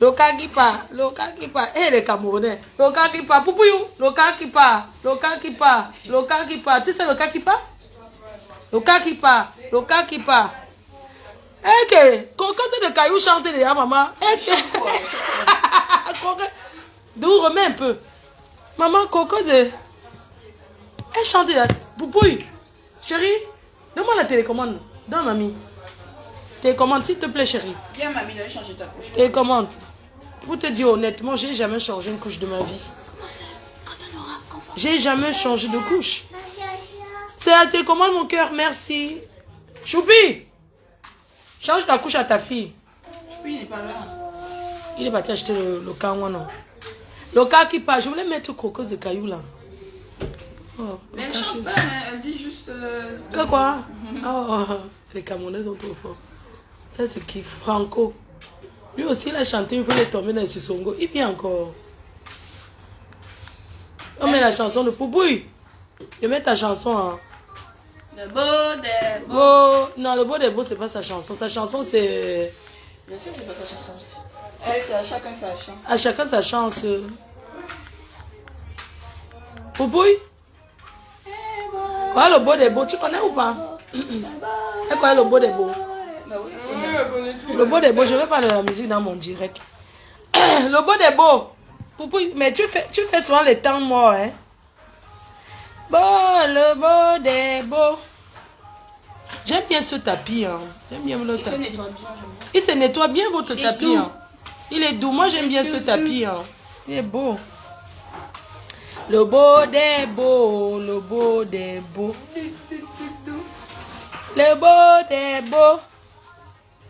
Loka qui part. Eh, les Camerounais. Loka qui part. Poupouillou. Loka qui part. Tu sais Loka qui part? Loka qui part. Eh, que. Coco, c'est de cailloux chanter déjà, maman. Eh, que. D'où remets un peu. Maman, Coco de. Elle chante là. Poupouille. Chérie, donne-moi la télécommande. Donne, mamie. Télécommande, s'il te plaît, chérie. Viens, mamie, d'aller changer ta couche. Télécommande. Pour te dire honnêtement, j'ai jamais changé une couche de ma vie. Comment ça? Quand on aura confort. J'ai jamais changé de couche. C'est la télécommande, mon cœur, merci. Choupi, change la couche à ta fille. Choupi, il n'est pas là. Il est parti acheter le caillou, non. Le cas qui part, je voulais mettre crocos de cailloux là. Oh, mais elle chante pas, hein, elle dit juste... Que quoi? Oh, les Camerounais sont trop forts. Ça c'est qui? Franco. Lui aussi il a chanté une fois, il est tombé dans le Sissongo. Il vient encore. On met la chanson de Poupouille. Je mets ta chanson. Hein. Le beau des beaux. Oh, non, le beau des beaux, c'est pas sa chanson. Sa chanson c'est... Je sais, c'est pas sa chanson. C'est à chacun sa chance. À chacun sa chance. Poupouille? Voilà le beau des beaux, tu connais ou pas? Elle connaît le beau des beaux. Le beau des beaux, je vais parler de la musique dans mon direct. Le beau des beaux. Poupouille, mais tu fais souvent les temps morts, hein? Bon, le beau des beaux. J'aime bien ce tapis, hein. J'aime bien le tapis. Il se nettoie bien votre tapis, hein. Il est doux. Moi, j'aime bien ce tapis, hein. Il est beau. Le beau des beaux, le beau des beaux. Le beau des beaux.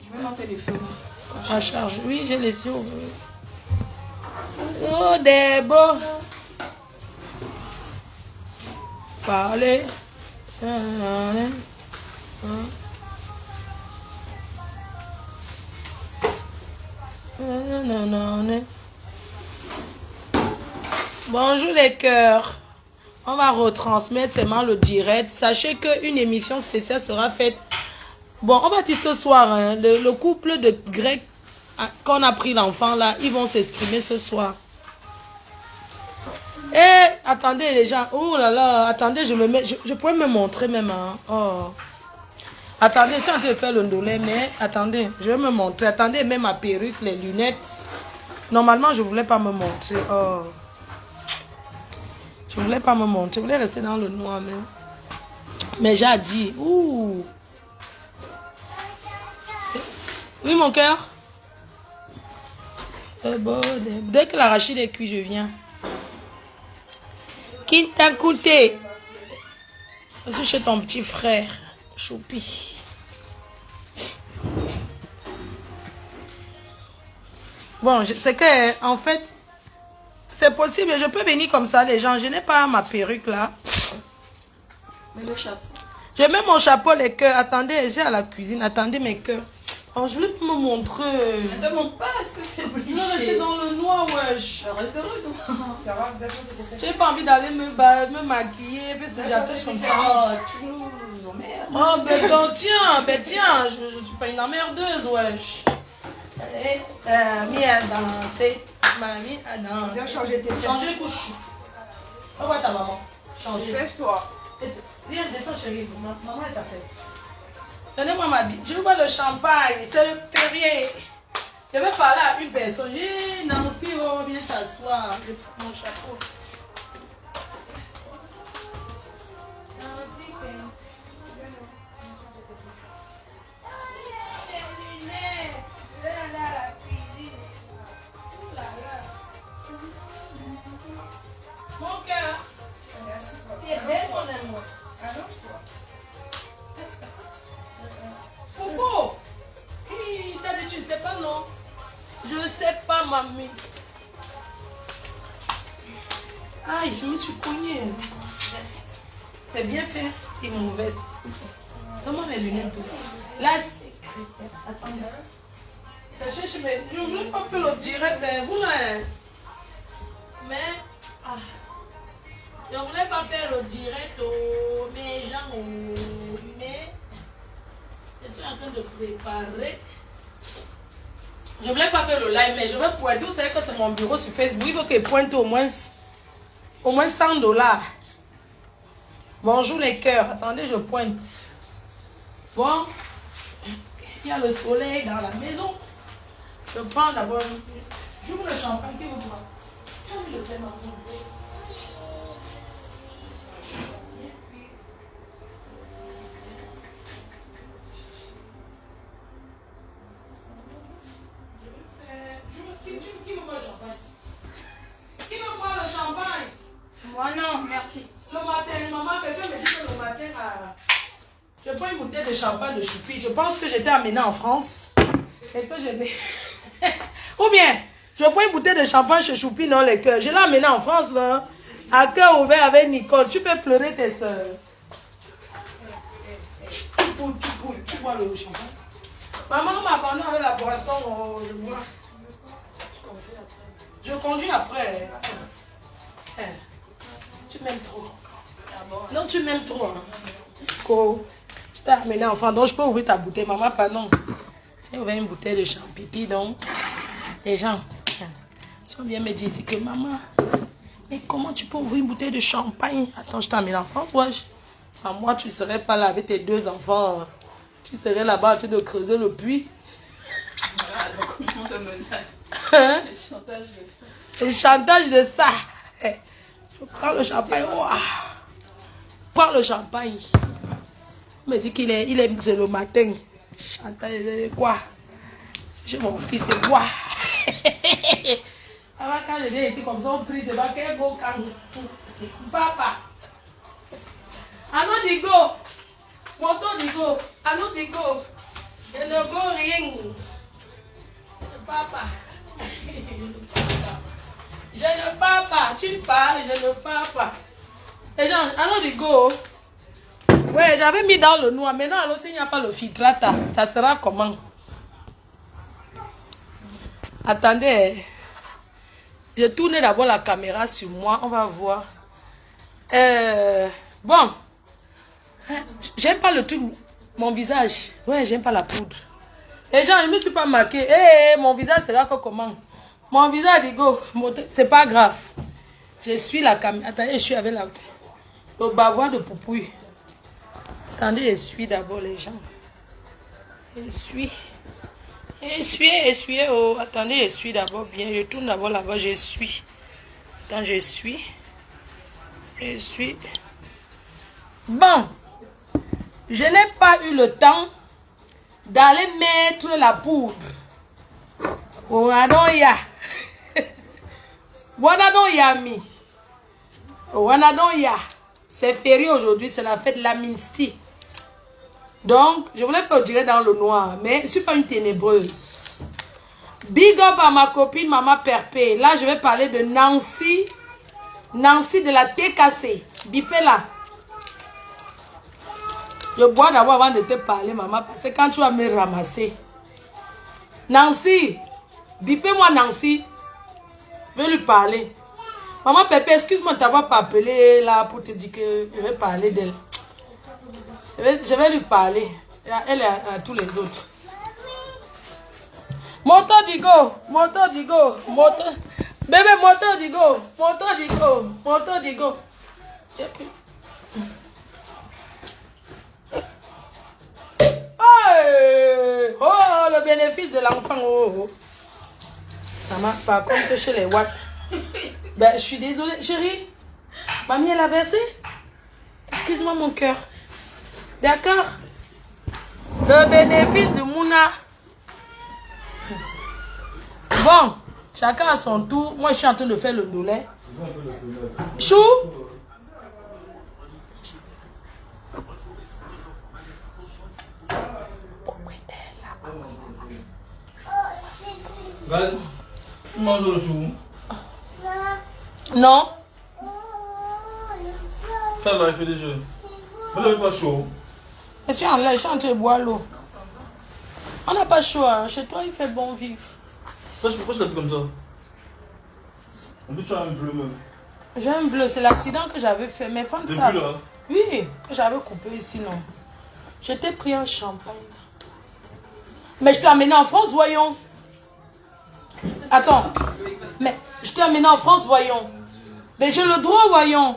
Je vais mon téléphone. En charge. Oui, j'ai les yeux. Le beau des beaux. Parlez. Bonjour les cœurs. On va retransmettre seulement le direct. Sachez qu'une émission spéciale sera faite. Bon, on va dire ce soir, hein, le couple de Grecs, qu'on a pris l'enfant là, ils vont s'exprimer ce soir. Eh, attendez les gens. Oh là là, attendez, je pourrais me montrer même. Hein. Oh. Attendez, je suis en train de faire le ndolé, mais attendez, je vais me montrer. Attendez, même ma perruque, les lunettes. Normalement, je ne voulais pas me montrer. Oh. Je ne voulais pas me montrer. Je voulais rester dans le noir, mais j'ai dit. Ouh. Oui, mon cœur. Dès que l'arachide est cuit, je viens. Qui t'a coûté? C'est chez ton petit frère. Choupi. Bon, c'est que, en fait, c'est possible. Je peux venir comme ça, les gens. Je n'ai pas ma perruque là. Mais le chapeau. Je mets mon chapeau, les cœurs. Attendez, j'ai à la cuisine. Attendez mes cœurs. Oh, je voulais me montrer. Ne demande pas, est-ce que c'est obligé? Non, c'est dans le noir, wesh. Reste heureux, toi. Ça va, j'ai pas envie d'aller me maquiller, faire ce j'attache comme ça. Oh, tu nous emmerdes. Oh, ben tiens, je suis pas une emmerdeuse, wesh. Mamie a dansé, mamie a dansé. Viens changer tes fesses. Changer couche. Oh, ouais, ta maman. Changer. Lève-toi. Viens, descends, chérie. Maman, elle t'appelle. Donnez-moi ma bille. Je veux pas le champagne, c'est le férié. Je vais parler à une personne. Hey, Nancy, oh, viens t'asseoir. Je prends mon chapeau. Nancy, mon cœur. Tu es belle, mon amour. Allonge-toi. Popo. T'as dit tu ne sais pas, non? Je ne sais pas, mamie. Aïe, je me suis cognée. C'est bien fait. T'es mauvaise. Donne-moi mes lunettes. La secrétaire. Attendez. Je ne voulais pas faire le direct. Vous là. Mais. Ah. Je ne voulais pas faire le direct aux mes gens. Mais. Je suis en train de préparer. Je voulais pas faire le live, mais je vais pointer. Vous savez que c'est mon bureau sur Facebook. Il faut qu'il pointe au moins $100. Bonjour les cœurs. Attendez, je pointe. Bon. Il y a le soleil dans la maison. Je prends d'abord. J'ouvre le champagne. Qui vous voit? Je le sais, maman. Qui veut boire le champagne? Qui veut boire le champagne? Moi non, merci. Le matin, maman, quelqu'un me dit que le matin, je prends une bouteille de champagne de choupi. Je pense que j'étais amenée en France. Et que j'ai... Ou bien, je prends une bouteille de champagne chez Choupi dans les cœurs. Je l'ai amenée en France, là. À cœur ouvert avec Nicole. Tu fais pleurer tes soeurs. Tu bois le champagne. Maman m'a abandonné avec la boisson. Je bois. Je conduis après. Tu m'aimes trop. Non, tu m'aimes trop. Hein. Je t'ai amené enfant, donc je peux ouvrir ta bouteille. Maman, pardon. J'ai ouvert une bouteille de champipi, donc les gens sont bien me dire ici que maman, mais comment tu peux ouvrir une bouteille de champagne? Attends, je t'ai amené en France, ouais. Sans moi, tu ne serais pas là avec tes 2 enfants. Tu serais là-bas en train de creuser le puits. Comment te menace? Hein? Le chantage de ça. Le chantage de ça. Je prends le champagne. Wow. Prends le champagne. Il me dit qu'il est c'est le matin. Chantage, quoi? J'ai mon fils, c'est quoi? Alors quand je viens ici comme ça, on prie, c'est pas qu'un go quand. Papa. Allô, Digo. Moto, Digo. Allô, Digo. Je ne go rien. Papa. Je ne pars pas. Tu pars, je ne pars pas. Les gens, allô, Digo. Ouais, j'avais mis dans le noir. Maintenant, alors, s'il n'y a pas le filtrata, ça sera comment? Attendez. Je tourne d'abord la caméra sur moi. On va voir. Bon. J'aime pas le truc. Mon visage. Ouais, j'aime pas la poudre. Les gens, je ne me suis pas marqué. Mon visage sera comment? Mon visage, Digo. C'est pas grave. Je suis la caméra. Attendez, je suis avec le bavoir de Poupouille. Attendez, essuie d'abord les gens. Essuie. Essuie. Oh, attendez, essuie d'abord bien. Je tourne d'abord là-bas, j'essuie. Attends, j'essuie. Essuie. Bon. Je n'ai pas eu le temps d'aller mettre la poudre. Wanadoya. Wanadoya mi. Wanadoya. C'est férié aujourd'hui, c'est la fête de l'amnistie. Donc, je voulais faire tirer dans le noir, mais je ne suis pas une ténébreuse. Big up à ma copine Maman Perpé. Là, je vais parler de Nancy. Nancy de la TKC. Bipela. Je bois d'abord avant de te parler, maman, parce que quand tu vas me ramasser. Nancy. Bipez-moi Nancy. Je vais lui parler. Maman Pépé, excuse-moi de t'avoir pas appelé là pour te dire que je vais parler d'elle. Je vais lui parler. Elle est à tous les autres. Moto Digo. Moto. Bébé, moto Digo. Oh, le bénéfice de l'enfant. Oh. Maman, par contre, chez les Watts. Ben, je suis désolée. Chérie, mamie, elle a versé. Excuse-moi, mon cœur. D'accord? Le bénéfice de Mouna. Bon, chacun à son tour. Moi, je suis en train de faire le doulet. Chou? Tu manges le chou? Non. Ça va, il fait des jeux. Vous n'avez pas chaud? Je suis en train de boire l'eau. On n'a pas chaud, hein. Chez toi, il fait bon vivre. Pourquoi tu l'as pris comme ça? En plus, tu as un bleu même. J'ai un bleu, c'est l'accident que j'avais fait. Mes femmes savent. Là? Oui, que j'avais coupé ici, non. J'étais pris en champagne. Mais je t'ai amené en France, voyons. Attends. Mais je t'ai amené en France, voyons. Mais j'ai le droit, voyons.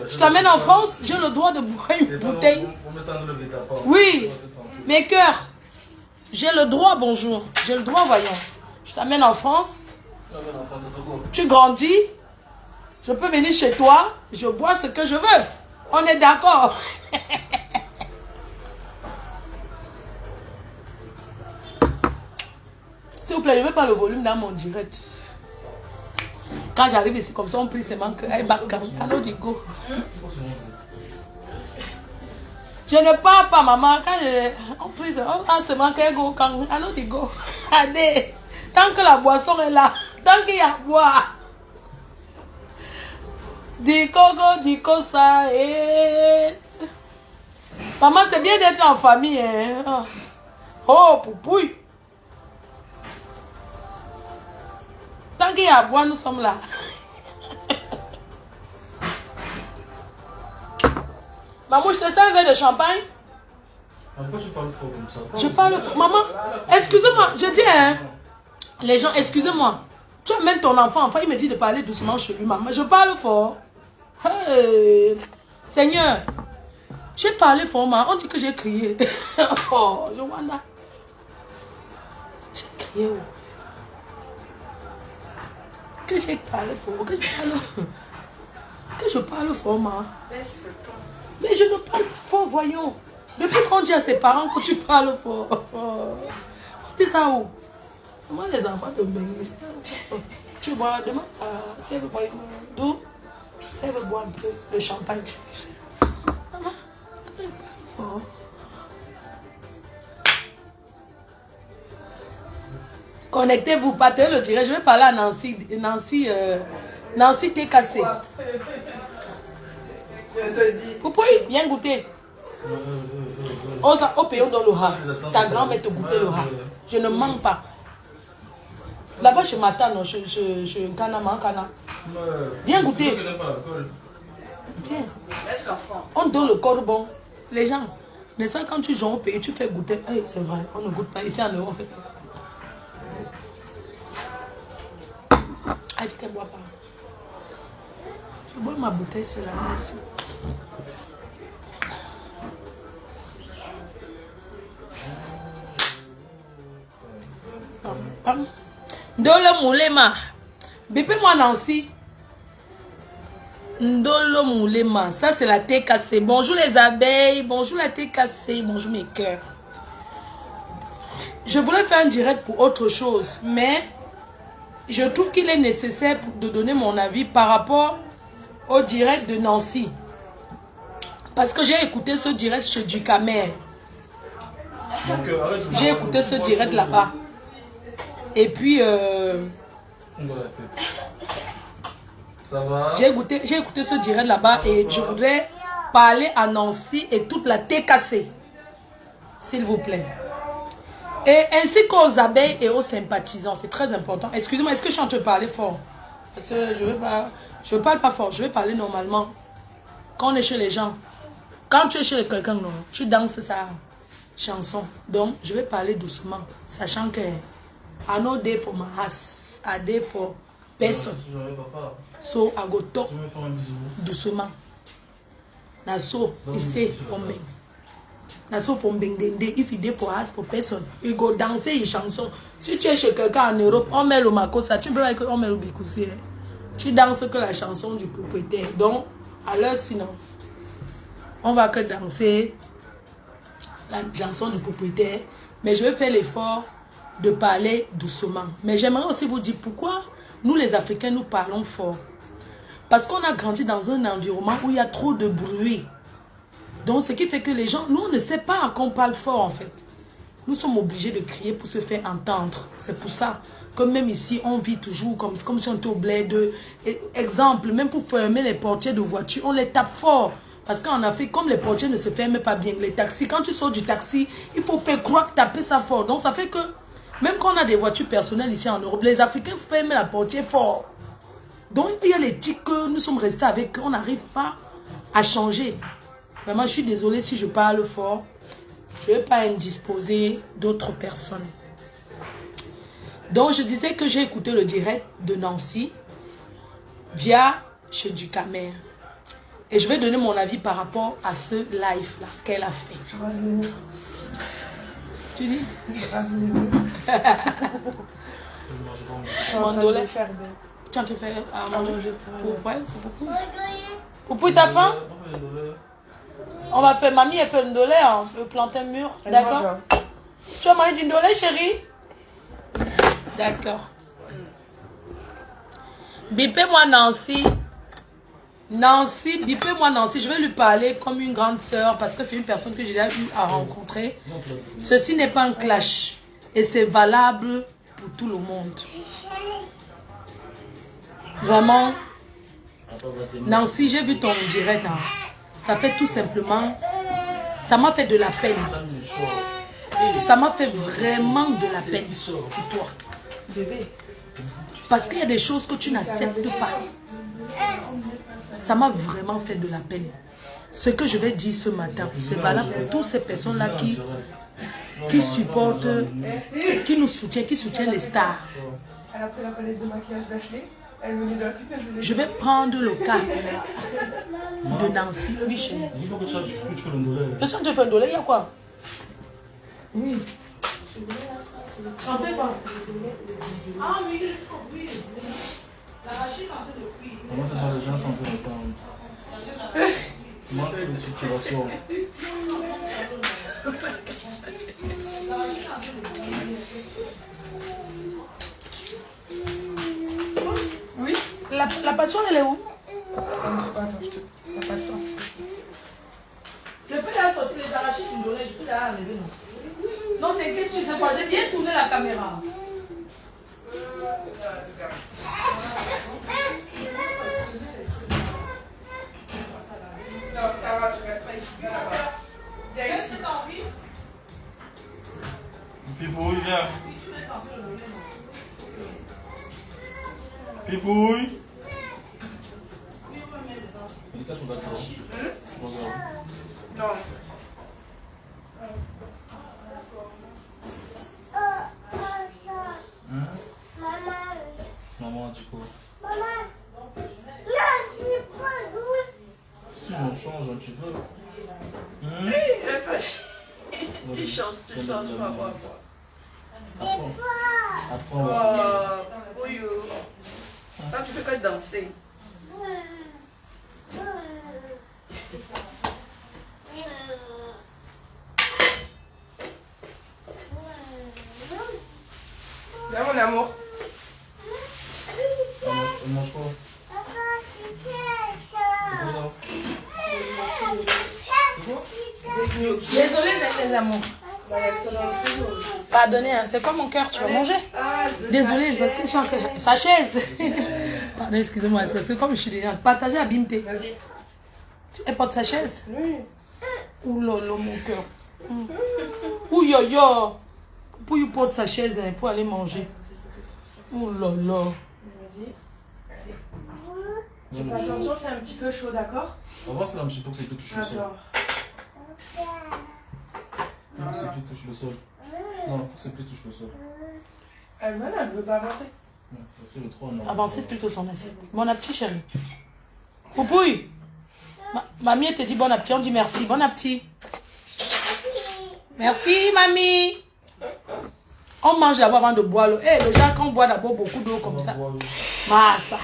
Je t'amène en France, j'ai le droit de boire une bouteille. Oui, mes cœurs. J'ai le droit, bonjour. J'ai le droit, voyons. Je t'amène en France. Tu grandis. Je peux venir chez toi. Je bois ce que je veux. On est d'accord. S'il vous plaît, ne mets pas le volume dans mon direct. Quand j'arrive ici comme ça, on prie seulement que allô, Digo. Je ne parle pas, maman. Quand on prie seulement que go quand allô, Digo. Allez, tant que la boisson est là, tant qu'il y a à boire. Dico ça et maman, c'est bien d'être en famille, hein. Oh, poupouille. Tant qu'il y a à boire, nous sommes là. Maman, je te sers un verre de champagne. Pourquoi tu parles fort comme ça? Je parle fort. Maman, excusez-moi, je dis, hein, les gens, excusez-moi. Tu amènes ton enfant, il me dit de parler doucement chez lui, maman. Je parle fort. Hey, Seigneur, j'ai parlé fort, maman. On dit que j'ai crié. Oh, Joanna. J'ai crié. Oh. Que j'ai parlé fort, que je parle fort, maman. Mais je ne parle pas fort, voyons. Depuis qu'on dit à ses parents que tu parles fort. On dit ça où? Moi, les enfants de baigner. Tu bois, demande à si elle veut boire d'eau, si elle veut boire un peu de champagne. Maman, tu parles fort. Connectez-vous, partez le direct. Je vais parler à Nancy. Nancy TKC. Pourquoi bien goûter? Au pays dans le rat. Ta grand-mère te goûter le rat. Je ne manque pas. Là-bas, je m'attends. Je Cana. Viens goûter. Viens. On donne le cordon. Les gens, mais ça, quand tu joues au pays, tu fais goûter. Hey, c'est vrai, on ne goûte pas. Ici en Europe, on fait pas ça. Ah, tu ne bois pas. Je bois ma bouteille sur la main. Ndolo Moulema. Bépez-moi Nancy. Ndolo Moulema. Ça, c'est la TKC. Bonjour les abeilles. Bonjour la TKC. Bonjour mes cœurs. Je voulais faire un direct pour autre chose, mais je trouve qu'il est nécessaire de donner mon avis par rapport au direct de Nancy. Parce que j'ai écouté ce direct chez Ducamer. J'ai écouté ce direct là-bas. Et puis, j'ai écouté ce direct là-bas et je voudrais parler à Nancy et toute la TKC. S'il vous plaît. Et ainsi qu'aux abeilles et aux sympathisants. C'est très important. Excusez-moi, est-ce que je suis en train de parler fort? Parce que je ne parle pas fort. Je vais parler normalement. Quand on est chez les gens. Quand tu es chez quelqu'un, non, tu danses sa chanson. Donc, je vais parler doucement. Sachant que I know day for my house. I day for person. So, I go talk doucement. Na so, il sait combien. Na so pour mbengende, if you dey for house for person, il go danser une chanson. Si tu es chez quelqu'un en Europe, on met le makosa, tu peux pas que on met le bikoussi. Tu danses que la chanson du propriétaire. Donc, alors sinon, on va que danser la chanson du propriétaire. Mais je vais faire l'effort de parler doucement. Mais j'aimerais aussi vous dire pourquoi nous les Africains, nous parlons fort. Parce qu'on a grandi dans un environnement où il y a trop de bruit. Donc, ce qui fait que les gens, nous, on ne sait pas qu'on parle fort, en fait. Nous sommes obligés de crier pour se faire entendre. C'est pour ça que même ici, on vit toujours comme si on était au bled. Exemple, même pour fermer les portières de voiture, on les tape fort. Parce qu'en Afrique, comme les portières ne se ferment pas bien, les taxis, quand tu sors du taxi, il faut faire croire que taper ça fort. Donc, ça fait que, même quand on a des voitures personnelles ici en Europe, les Africains ferment la portière fort. Donc, il y a les tics que nous sommes restés avec, on n'arrive pas à changer. Vraiment, je suis désolée si je parle fort. Je ne vais pas indisposer d'autres personnes. Donc, je disais que j'ai écouté le direct de Nancy via chez Ducamer. Et je vais donner mon avis par rapport à ce live-là qu'elle a fait. Je rase les murs. Tu dis? Je rase les murs. Mandolé. Tu es en train de faire à manger pour elle? Poupou, t'as faim? On va faire, mamie, elle fait une dolé, on peut planter un mur. D'accord? Tu as mangé d'une dolé, chérie? D'accord. Bipez-moi Nancy. Nancy, bipez-moi Nancy. Je vais lui parler comme une grande sœur parce que c'est une personne que j'ai déjà eu à rencontrer. Ceci n'est pas un clash. Et c'est valable pour tout le monde. Vraiment. Nancy, j'ai vu ton direct. Hein. Ça fait tout simplement... Ça m'a fait de la peine. Ça m'a fait vraiment de la peine pour toi. Bébé. Parce qu'il y a des choses que tu n'acceptes pas. Ça m'a vraiment fait de la peine. Ce que je vais dire ce matin, c'est valable pour toutes ces personnes-là qui supportent, qui nous soutiennent, qui soutiennent les stars. Elle a pris la palette de maquillage d'Ashley. Elle venait de la coupe. Je vais prendre le cas de Nancy. Oui, chérie. Il faut que tu fais le dolé. Qu'est-ce que tu fais un dolé? Il y a quoi? Oui. T'en fais pas. Ah oui, il est trop cuit. L'arachide en train de cuire. Comment ça va, les gens sont en train de parler? Manque de circulation. Oui. La passoire, elle est où? Attends, je te... La patience. Je peux d'ailleurs sortir les arachides du dolé. Je peux d'ailleurs enlever. Non, t'inquiète, tu sais quoi, j'ai bien tourné la caméra. Non, ça va, je reste pas ici. Viens ici. Qu'est-ce que t'as envie? Pipouille, viens. Pipouille. Non. Maman, du coup. Si on change un petit peu. Tu changes, pas moi. Après, Oui, toi, tu fais que danser. Viens, mon amour. on mange quoi? Désolée, c'est mes amours. Pardonnez, hein, c'est quoi mon cœur? Tu vas manger? Désolée, parce que je suis en train... Sa chaise. Pardon, excusez-moi, c'est parce que comme je suis déjà... Partagez à Bimté. Vas-y. Elle porte sa chaise? Oui. Ouh là là, mon cœur. Ouh yo yo. Pour il porte sa chaise hein, pour aller manger. Ouh là là. Vas-y. Attention, c'est un petit peu chaud, d'accord? On va voir si là, un petit peu que c'est que tu touches le sol. Non, c'est plus touche le sol. Non, faut que c'est plus touche le sol. Elle ne veut pas avancer. Après le 3, non. Avancez plutôt son assiette. Bon appétit, chérie. Poupouille. Mamie, elle te dit bon appétit. On dit merci. Bon appétit. Merci, mamie. On mange d'abord avant de boire l'eau. Eh, le genre, quand on boit d'abord beaucoup d'eau comme ça. Massa.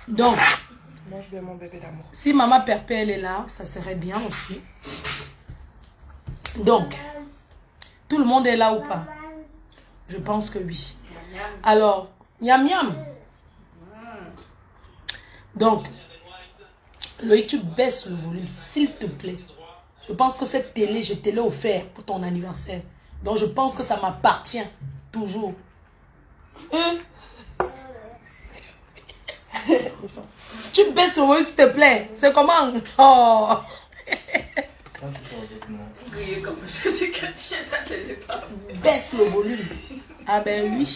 Donc, Moi, je veux mon bébé d'amour. si maman Perpé est là, ça serait bien aussi. Donc, tout le monde est là ou pas? Je pense que oui. Alors, miam miam. Donc, Loïc, tu baisses le volume, s'il te plaît. Je pense que cette télé, je te l'ai offert pour ton anniversaire. Donc, je pense que ça m'appartient toujours. Tu baisses le volume, s'il te plaît. C'est comment? Oh. Griller comme ça, c'est que tu es ta télé pas. Baisse le volume. Ah ben oui.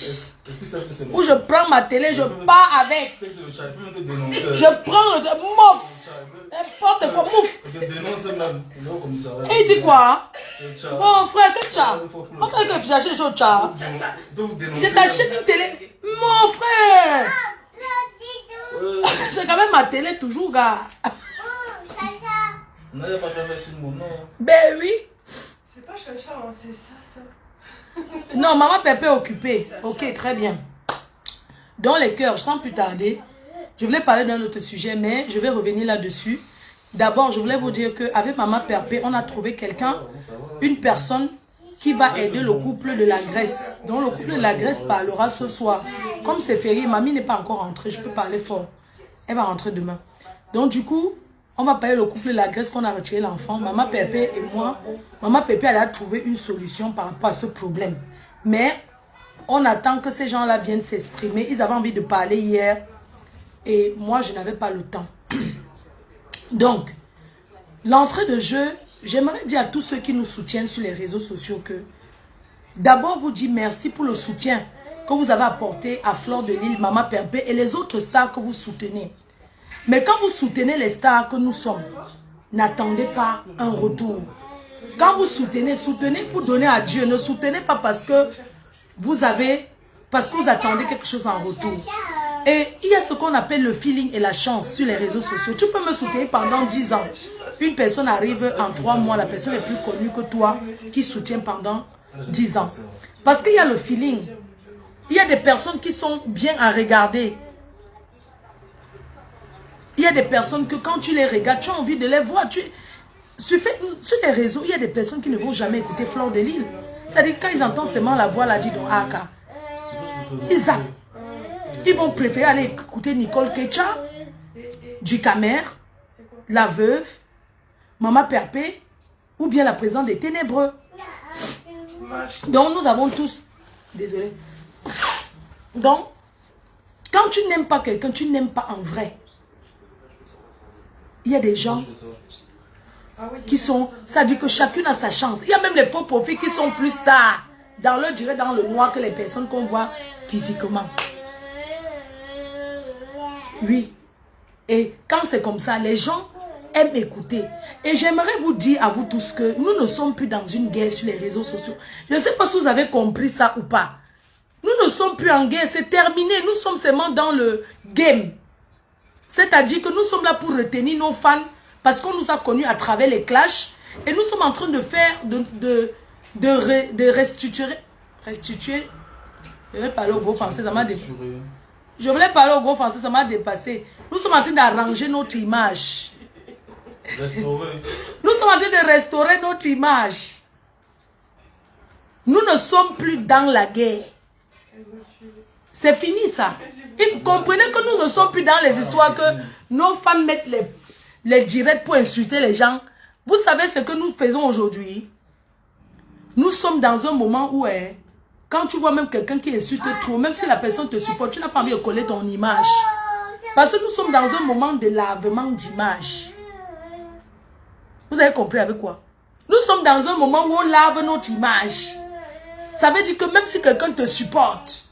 Ou je prends ma télé, je pars avec. Je prends le mof. N'importe quoi, mouf. Et il dit quoi? Bon frère, que tcha? On t'a dit que j'achète des choses tcha. Je t'achète une télé. Mon frère. C'est quand même ma télé toujours, gars. Non, il n'y a pas Chacha Simon, non. Ben oui. C'est pas Chacha, hein, c'est ça. Non, maman Pépé est occupée. Ok, très bien. Dans les cœurs, sans plus tarder, je voulais parler d'un autre sujet, mais je vais revenir là-dessus. D'abord, je voulais vous dire qu'avec maman Pépé, on a trouvé quelqu'un, une personne qui va aider le couple de la Grèce. Donc le couple de la Grèce parlera ce soir. Comme c'est férié, mamie n'est pas encore rentrée, je peux parler fort. Elle va rentrer demain. Donc du coup, on va parler le couple de la Grèce qu'on a retiré l'enfant. Maman Pépé et moi, maman Pépé, elle a trouvé une solution par rapport à ce problème. Mais on attend que ces gens-là viennent s'exprimer. Ils avaient envie de parler hier et moi, je n'avais pas le temps. Donc, l'entrée de jeu, j'aimerais dire à tous ceux qui nous soutiennent sur les réseaux sociaux que d'abord vous dire merci pour le soutien que vous avez apporté à Fleur de Lille, Maman Pépé et les autres stars que vous soutenez. Mais quand vous soutenez les stars que nous sommes, n'attendez pas un retour. Quand vous soutenez, soutenez pour donner à Dieu. Ne soutenez pas parce que vous attendez quelque chose en retour. Et il y a ce qu'on appelle le feeling et la chance sur les réseaux sociaux. Tu peux me soutenir pendant 10 ans. Une personne arrive en 3 mois, la personne est plus connue que toi, qui soutient pendant 10 ans. Parce qu'il y a le feeling. Il y a des personnes qui sont bien à regarder. Il y a des personnes que quand tu les regardes, tu as envie de les voir. Sur les réseaux, il y a des personnes qui ne vont jamais écouter Fleur de Lille. C'est-à-dire quand ils entendent seulement la voix là dit dans Aka, ils vont préférer aller écouter Nicole Kecha, du Camer, la veuve, Maman Pépé, ou bien la présence des ténébreux. Donc nous avons tous... Désolé. Donc, quand tu n'aimes pas quelqu'un, tu n'aimes pas en vrai. Il y a des gens qui sont... Ça dit que chacune a sa chance. Il y a même les faux profils qui sont plus stars dans le noir que les personnes qu'on voit physiquement. Oui. Et quand c'est comme ça, les gens aiment écouter. Et j'aimerais vous dire à vous tous que nous ne sommes plus dans une guerre sur les réseaux sociaux. Je ne sais pas si vous avez compris ça ou pas. Nous ne sommes plus en guerre, c'est terminé. Nous sommes seulement dans le game. C'est-à-dire que nous sommes là pour retenir nos fans parce qu'on nous a connus à travers les clashs. Et nous sommes en train de faire, de restituer. Je vais parler au gros français, ça m'a dépassé. Je voulais parler au gros français, ça m'a dépassé. Nous sommes en train d'arranger notre image. Restaurer. Nous sommes en train de restaurer notre image. Nous ne sommes plus dans la guerre. C'est fini ça. Et vous comprenez que nous ne sommes plus dans les histoires que nos fans mettent les directs pour insulter les gens. Vous savez ce que nous faisons aujourd'hui? Nous sommes dans un moment où, quand tu vois même quelqu'un qui insulte trop, même si la personne te supporte, tu n'as pas envie de coller ton image. Parce que nous sommes dans un moment de lavement d'image. Vous avez compris avec quoi? Nous sommes dans un moment où on lave notre image. Ça veut dire que même si quelqu'un te supporte,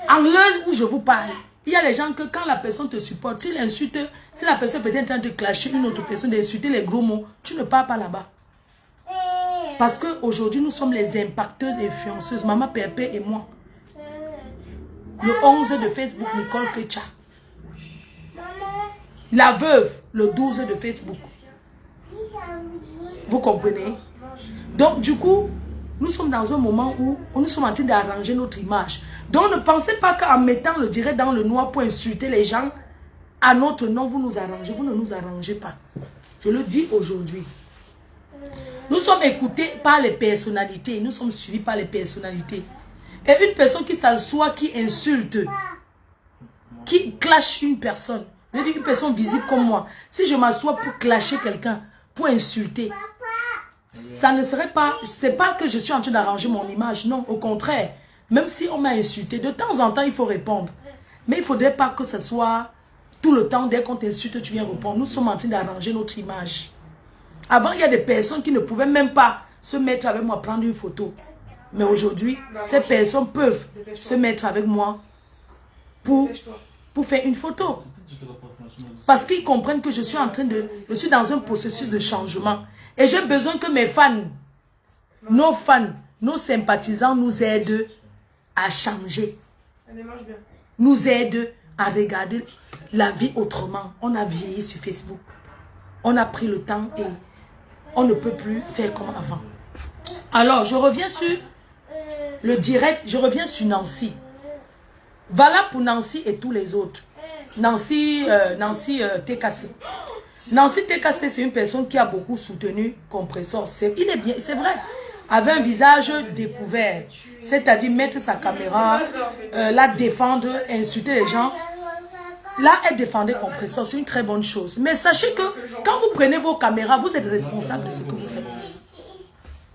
en l'heure où je vous parle, il y a les gens que quand la personne te supporte, s'il insulte, si la personne peut être en train de clasher une autre personne, d'insulter les gros mots, tu ne pars pas là-bas. Parce qu'aujourd'hui, nous sommes les impacteuses influenceuses, Maman Pépé et moi. Le 11 de Facebook, Nicole Kecha. La veuve, le 12 de Facebook. Vous comprenez? Donc, du coup, nous sommes dans un moment où nous sommes en train d'arranger notre image. Donc, ne pensez pas qu'en mettant le direct dans le noir pour insulter les gens, à notre nom, vous nous arrangez. Vous ne nous arrangez pas. Je le dis aujourd'hui. Nous sommes écoutés par les personnalités. Nous sommes suivis par les personnalités. Et une personne qui s'assoit, qui insulte, qui clash une personne. Je dis une personne visible comme moi. Si je m'assois pour clasher quelqu'un, pour insulter, ça ne serait pas... C'est pas que je suis en train d'arranger mon image. Non, au contraire. Même si on m'a insulté, de temps en temps, il faut répondre. Mais il ne faudrait pas que ce soit tout le temps. Dès qu'on t'insulte, tu viens répondre. Nous sommes en train d'arranger notre image. Avant, il y a des personnes qui ne pouvaient même pas se mettre avec moi, prendre une photo. Mais aujourd'hui, ces personnes peuvent se mettre avec moi pour faire une photo. Parce qu'ils comprennent que je suis dans un processus de changement. Et j'ai besoin que mes fans, nos sympathisants nous aident à changer. Nous aident à regarder la vie autrement. On a vieilli sur Facebook. On a pris le temps et on ne peut plus faire comme avant. Alors, je reviens sur le direct, je reviens sur Nancy. Voilà pour Nancy et tous les autres. Nancy TKC. Nancy TKC, c'est une personne qui a beaucoup soutenu Compressor. Il est bien, c'est vrai. Avait un visage découvert. C'est-à-dire mettre sa caméra, la défendre, insulter les gens. Là, elle défendait Compressor, c'est une très bonne chose. Mais sachez que quand vous prenez vos caméras, vous êtes responsable de ce que vous faites.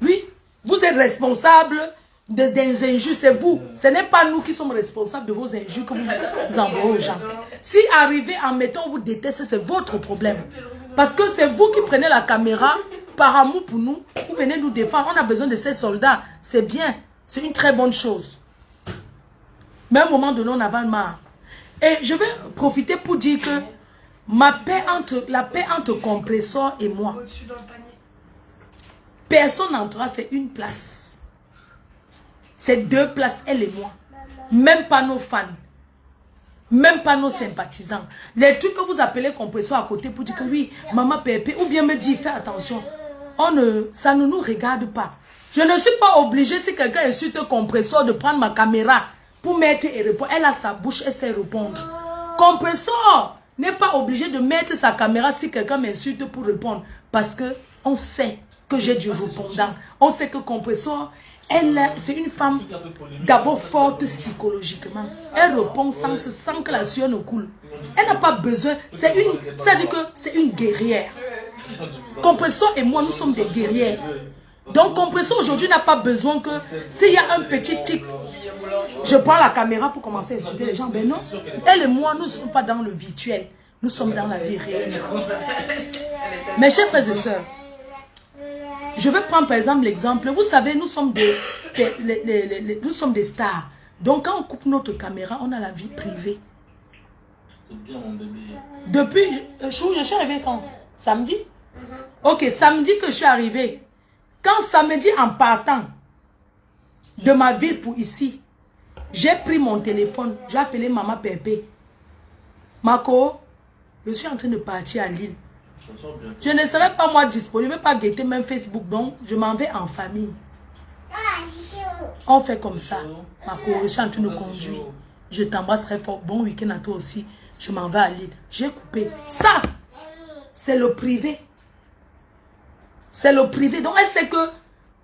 Oui, vous êtes responsable des injures, c'est vous. Ce n'est pas nous qui sommes responsables de vos injures que vous envoyez aux gens. Si arrivé en mettant vous déteste, c'est votre problème. Parce que c'est vous qui prenez la caméra par amour pour nous. Vous venez nous défendre. On a besoin de ces soldats. C'est bien. C'est une très bonne chose. Mais à un moment donné, on avait marre. Et je vais profiter pour dire que la paix entre Compressor et moi, personne n'entrera, c'est une place. C'est 2 places, elle et moi. Même pas nos fans. Même pas nos sympathisants. Les trucs que vous appelez Compressor à côté pour dire que oui, maman Pépé, ou bien me dire, fais attention. Ça ne nous regarde pas. Je ne suis pas obligée, si quelqu'un insulte Compressor, de prendre ma caméra pour mettre et répondre. Elle a sa bouche, elle sait répondre. Compressor n'est pas obligé de mettre sa caméra si quelqu'un m'insulte pour répondre. Parce que on sait que j'ai du répondant. On sait que Compressor, c'est une femme d'abord forte psychologiquement. Elle répond sans que la sueur ne coule. Elle n'a pas besoin. C'est-à-dire que c'est une guerrière. Compressor et moi, nous sommes des guerrières. Donc Compressor aujourd'hui n'a pas besoin que s'il y a un petit tic, je prends la caméra pour commencer à insulter les gens. Ben non, elle et moi, nous ne sommes pas dans le virtuel. Nous sommes dans la vie réelle. Mes chers frères et sœurs, je vais prendre par exemple l'exemple. Vous savez, nous sommes des stars. Donc quand on coupe notre caméra, on a la vie privée. C'est bien mon bébé. Depuis, je suis arrivée quand? Samedi? Ok, samedi que je suis arrivée. Quand samedi en partant de ma ville pour ici, j'ai pris mon téléphone, j'ai appelé maman Pépé. Marco, je suis en train de partir à Lille. Je ne serai pas moi disponible, pas guetter même Facebook, donc je m'en vais en famille. On fait comme ça. Marco, je suis en train de conduire. Je t'embrasse très fort. Bon week-end à toi aussi. Je m'en vais à Lille. J'ai coupé. Ça, c'est le privé. C'est le privé. Donc elle sait que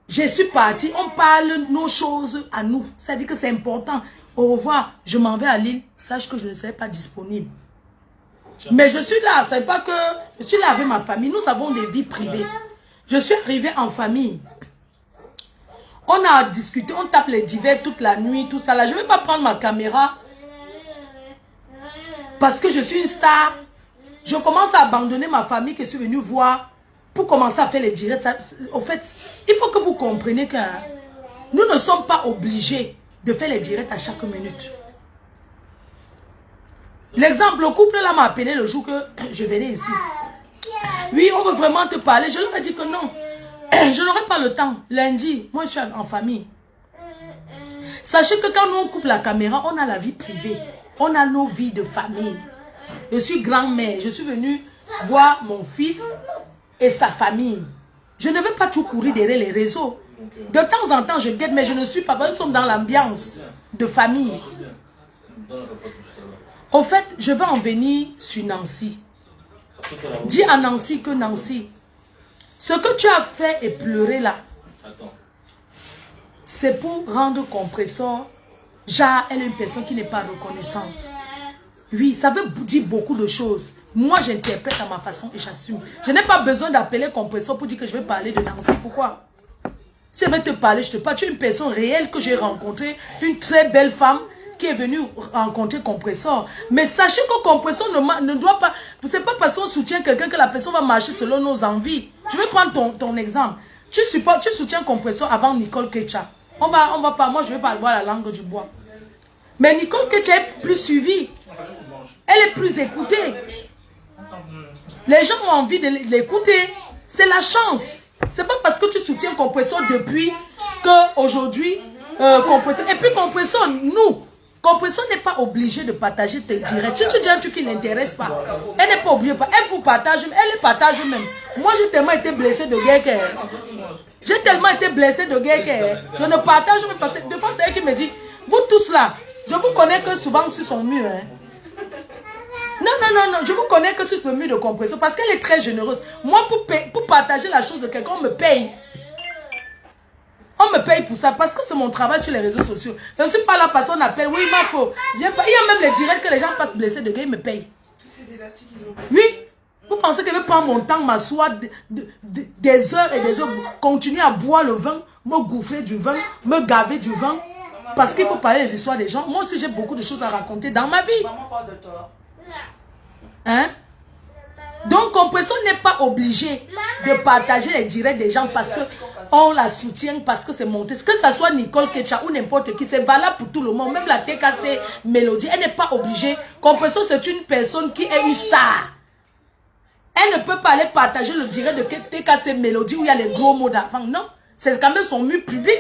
je suis partie. On parle nos choses à nous. C'est-à-dire que c'est important. Au revoir. Je m'en vais à Lille. Sache que je ne serai pas disponible. Mais je suis là. C'est pas que je suis là avec ma famille. Nous avons des vies privées. Je suis arrivée en famille. On a discuté. On tape les divers toute la nuit. Tout ça là. Je ne vais pas prendre ma caméra. Parce que je suis une star. Je commence à abandonner ma famille que je suis venue voir. Pour commencer à faire les directs. Ça, au fait, il faut que vous compreniez que nous ne sommes pas obligés de faire les directs à chaque minute. L'exemple, le couple là m'a appelé le jour que je venais ici. Oui, on veut vraiment te parler. Je leur ai dit que non. Je n'aurai pas le temps. Lundi, moi je suis en famille. Sachez que quand nous on coupe la caméra, on a la vie privée. On a nos vies de famille. Je suis grand-mère. Je suis venue voir mon fils et sa famille. Je ne vais pas tout courir derrière les réseaux. De temps en temps, je guette, mais je ne suis pas. Nous sommes dans l'ambiance de famille. Au fait, je vais en venir sur Nancy. Dis à Nancy que Nancy, ce que tu as fait et pleurer là, c'est pour rendre Compressor. Genre, elle est une personne qui n'est pas reconnaissante. Oui, ça veut dire beaucoup de choses. Moi, j'interprète à ma façon et j'assume. Je n'ai pas besoin d'appeler Compressor pour dire que je vais parler de Nancy. Pourquoi? Si je vais te parler, je te parle. Tu es une personne réelle que j'ai rencontrée. Une très belle femme qui est venue rencontrer Compressor. Mais sachez que Compressor ne doit pas... C'est pas parce qu'on soutient quelqu'un que la personne va marcher selon nos envies. Je vais prendre ton exemple. Tu soutiens Compressor avant Nicole Ketcha. On va pas... Moi, je vais pas avoir la langue du bois. Mais Nicole Ketcha est plus suivie. Elle est plus écoutée. Les gens ont envie de l'écouter. C'est la chance. C'est pas parce que tu soutiens Compresso depuis qu'aujourd'hui, Compresso. Et puis Compresso, Compresso n'est pas obligé de partager tes directs. Si tu dis un truc qui n'intéresse pas, elle n'est pas obligée. Elle vous partage, elle les partage même. Moi, j'ai tellement été blessé de guerre. J'ai tellement été blessé de guerre. Je ne partage même parce que de fois, c'est elle qui me dit, vous tous là, je vous connais que souvent sur son mur. Hein. Non, je vous connais que sur le mur de Compresso parce qu'elle est très généreuse. Moi, pour partager la chose de quelqu'un, on me paye. On me paye pour ça parce que c'est mon travail sur les réseaux sociaux. Je ne suis pas là parce qu'on appelle. Oui, ma faut. Il y a même les directs que les gens passent blessés de gars, ils me payent. Oui. Vous pensez que je vais prendre mon temps, m'asseoir des heures et des heures, continuer à boire le vin, me gouffrer du vin, me gaver du vin, parce qu'il faut parler des histoires des gens. Moi aussi, j'ai beaucoup de choses à raconter dans ma vie. Maman parle de toi. Hein? Donc, Compresso n'est pas obligé de partager les directs des gens parce qu'on la soutient, parce que c'est monté. Que ce soit Nicole Ketcha ou n'importe qui, c'est valable pour tout le monde. Même la TKC Mélodie, elle n'est pas obligée. Compresso, c'est une personne qui est une star. Elle ne peut pas aller partager le direct de TKC Mélodie où il y a les gros mots d'avant. Non, c'est quand même son mur public.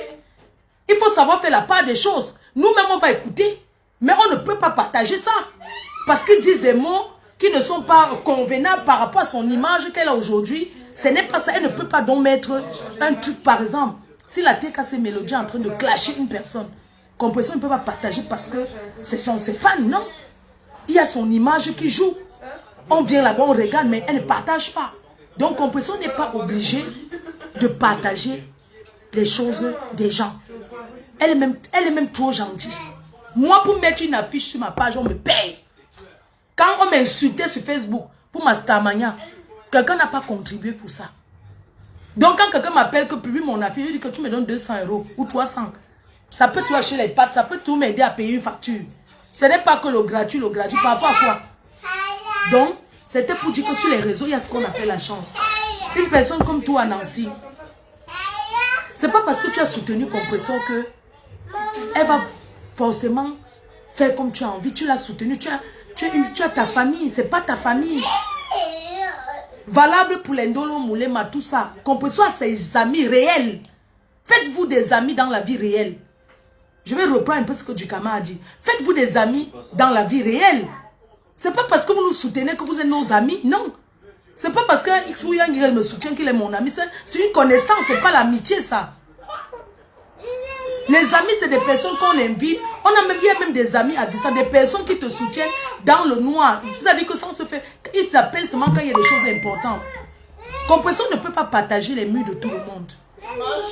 Il faut savoir faire la part des choses. Nous-mêmes, on va écouter. Mais on ne peut pas partager ça. Parce qu'ils disent des mots qui ne sont pas convenables par rapport à son image qu'elle a aujourd'hui. Ce n'est pas ça. Elle ne peut pas donc mettre un truc, par exemple. Si la TKC Mélodie est en train de clasher une personne, Compresso ne peut pas partager parce que ce sont ses fans, non. Il y a son image qui joue. On vient là-bas, on regarde, mais elle ne partage pas. Donc, Compresso n'est pas obligée de partager les choses des gens. Elle est même trop gentille. Moi, pour mettre une affiche sur ma page, on me paye. Quand on m'insultait sur Facebook pour ma Starmania, quelqu'un n'a pas contribué pour ça. Donc, quand quelqu'un m'appelle que publie mon affiche, je dis que tu me donnes 200 € ou 300. Ça peut tout acheter les pâtes, ça peut tout m'aider à payer une facture. Ce n'est pas que le gratuit, par rapport à quoi? Donc, c'était pour dire que sur les réseaux, il y a ce qu'on appelle la chance. Une personne comme toi, Nancy, c'est pas parce que tu as soutenu Compresso que elle va forcément faire comme tu as envie. Tu l'as soutenu, tu as ta famille, c'est pas ta famille. Valable pour l'Indolo, Moulema, tout ça. Compresso a ses amis réels. Faites-vous des amis dans la vie réelle. Je vais reprendre un peu ce que Dukama a dit. Faites-vous des amis dans la vie réelle. C'est pas parce que vous nous soutenez que vous êtes nos amis, non. C'est pas parce que X ou Y me soutient qu'il est mon ami. C'est une connaissance, c'est pas l'amitié, ça. Les amis, c'est des personnes qu'on invite. Il y a même des amis à distance, des personnes qui te soutiennent dans le noir. C'est-à-dire que ça se fait, ils s'appellent seulement quand il y a des choses importantes. Compresso ne peut pas partager les murs de tout le monde.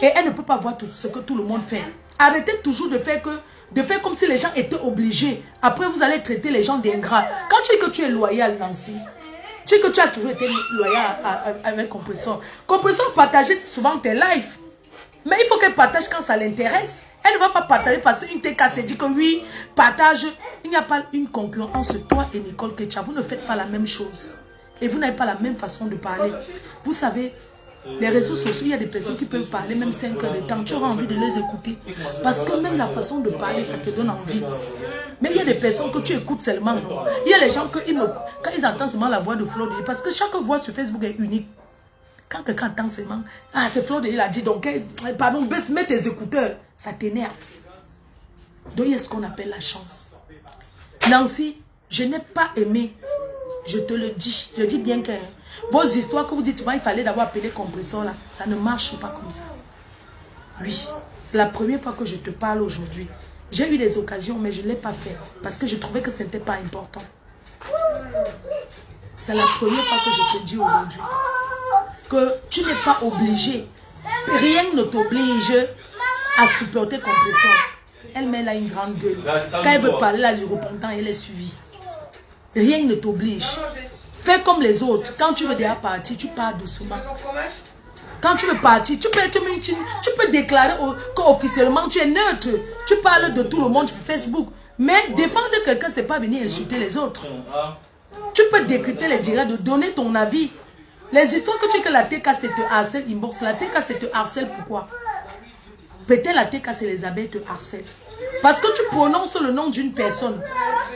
Et elle ne peut pas voir tout ce que tout le monde fait. Arrêtez toujours de faire comme si les gens étaient obligés. Après, vous allez traiter les gens d'ingrats. Quand tu dis que tu es loyal, Nancy, tu dis que tu as toujours été loyal avec Compresso. Compresso partage souvent tes lives. Mais il faut qu'elle partage quand ça l'intéresse. Elle ne va pas partager parce qu'une TK s'est dit que oui, partage. Il n'y a pas une concurrence, toi et Nicole Ketcha. Vous ne faites pas la même chose. Et vous n'avez pas la même façon de parler. Vous savez, les réseaux sociaux, il y a des personnes qui peuvent parler même 5 heures de temps. Tu auras envie de les écouter. Parce que même la façon de parler, ça te donne envie. Mais il y a des personnes que tu écoutes seulement. Non? Il y a les gens quand ils entendent seulement la voix de Flo, parce que chaque voix sur Facebook est unique. Quand quelqu'un entend seulement, ah c'est Flo, il a dit, donc, pardon, mets tes écouteurs, ça t'énerve. Donc il y a ce qu'on appelle la chance. Nancy, je n'ai pas aimé, je te le dis, je dis bien que vos histoires que vous dites, il fallait d'abord appeler Compresso là, ça ne marche pas comme ça. Oui, c'est la première fois que je te parle aujourd'hui. J'ai eu des occasions, mais je ne l'ai pas fait parce que je trouvais que ce n'était pas important. C'est la première fois que je te dis aujourd'hui que tu n'es pas obligé. Rien ne t'oblige à supporter Compresso. Elle a une grande gueule. Quand elle veut parler, là, du repentant, elle est suivie. Rien ne t'oblige. Fais comme les autres. Quand tu veux déjà partir, tu pars doucement. Quand tu veux partir, tu peux déclarer qu'officiellement tu es neutre. Tu parles de tout le monde sur Facebook. Mais défendre quelqu'un, c'est pas venir insulter les autres. Tu peux décrypter les directs, de donner ton avis. Les histoires que tu dis que la TK c'est te harcèle inbox, la TK c'est te harcèle pourquoi? Peut-être la TK c'est les abeilles te harcèlent. Parce que tu prononces le nom d'une personne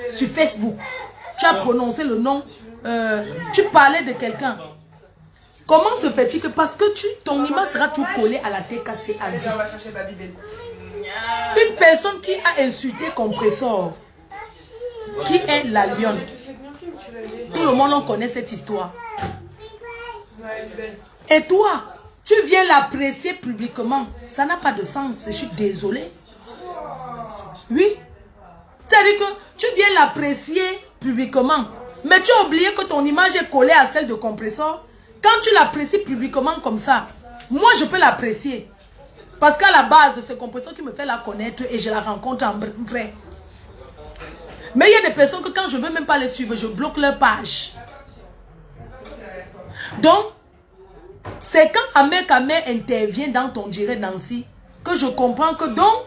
sur Facebook. Tu as prononcé le nom tu parlais de quelqu'un. Comment se fait-il que parce que ton image sera tout collée à la TKC à vie. Une personne qui a insulté Compressor, qui est la lionne. Tout le monde en connaît cette histoire. Et toi, tu viens l'apprécier publiquement. Ça n'a pas de sens. Je suis désolée. Oui. C'est-à-dire que tu viens l'apprécier publiquement. Mais tu as oublié que ton image est collée à celle de Compressor. Quand tu l'apprécies publiquement comme ça, moi je peux l'apprécier. Parce qu'à la base, c'est Compressor qui me fait la connaître et je la rencontre en vrai. Mais il y a des personnes que quand je ne veux même pas les suivre, je bloque leur page. Donc, c'est quand Amé intervient dans ton direct Nancy que je comprends que donc,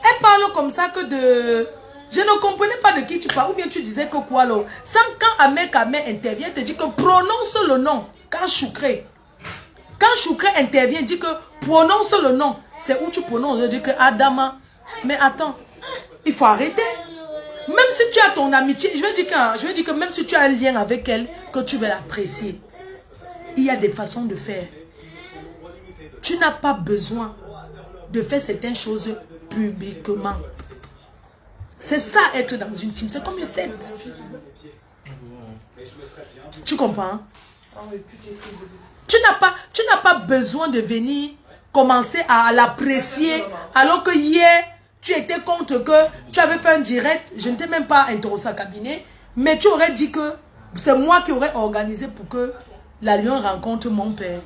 elle parle comme ça que de... Je ne comprenais pas de qui tu parles. Ou bien tu disais que quoi là. Sans quand Amé intervient, elle te dit que prononce le nom. Quand Choukré intervient, dit que prononce le nom. C'est où tu prononces. Je dis que Adama. Mais attends, il faut arrêter. Même si tu as ton amitié, je vais dire que même si tu as un lien avec elle, que tu veux l'apprécier. Il y a des façons de faire. Tu n'as pas besoin de faire certaines choses publiquement. C'est ça être dans une team. C'est comme une secte. Tu comprends? Tu n'as pas besoin de venir commencer à l'apprécier alors que hier, tu étais contre que tu avais fait un direct. Je ne t'ai même pas interrogé à cabinet, mais tu aurais dit que c'est moi qui aurais organisé pour que la Lyon rencontre mon père.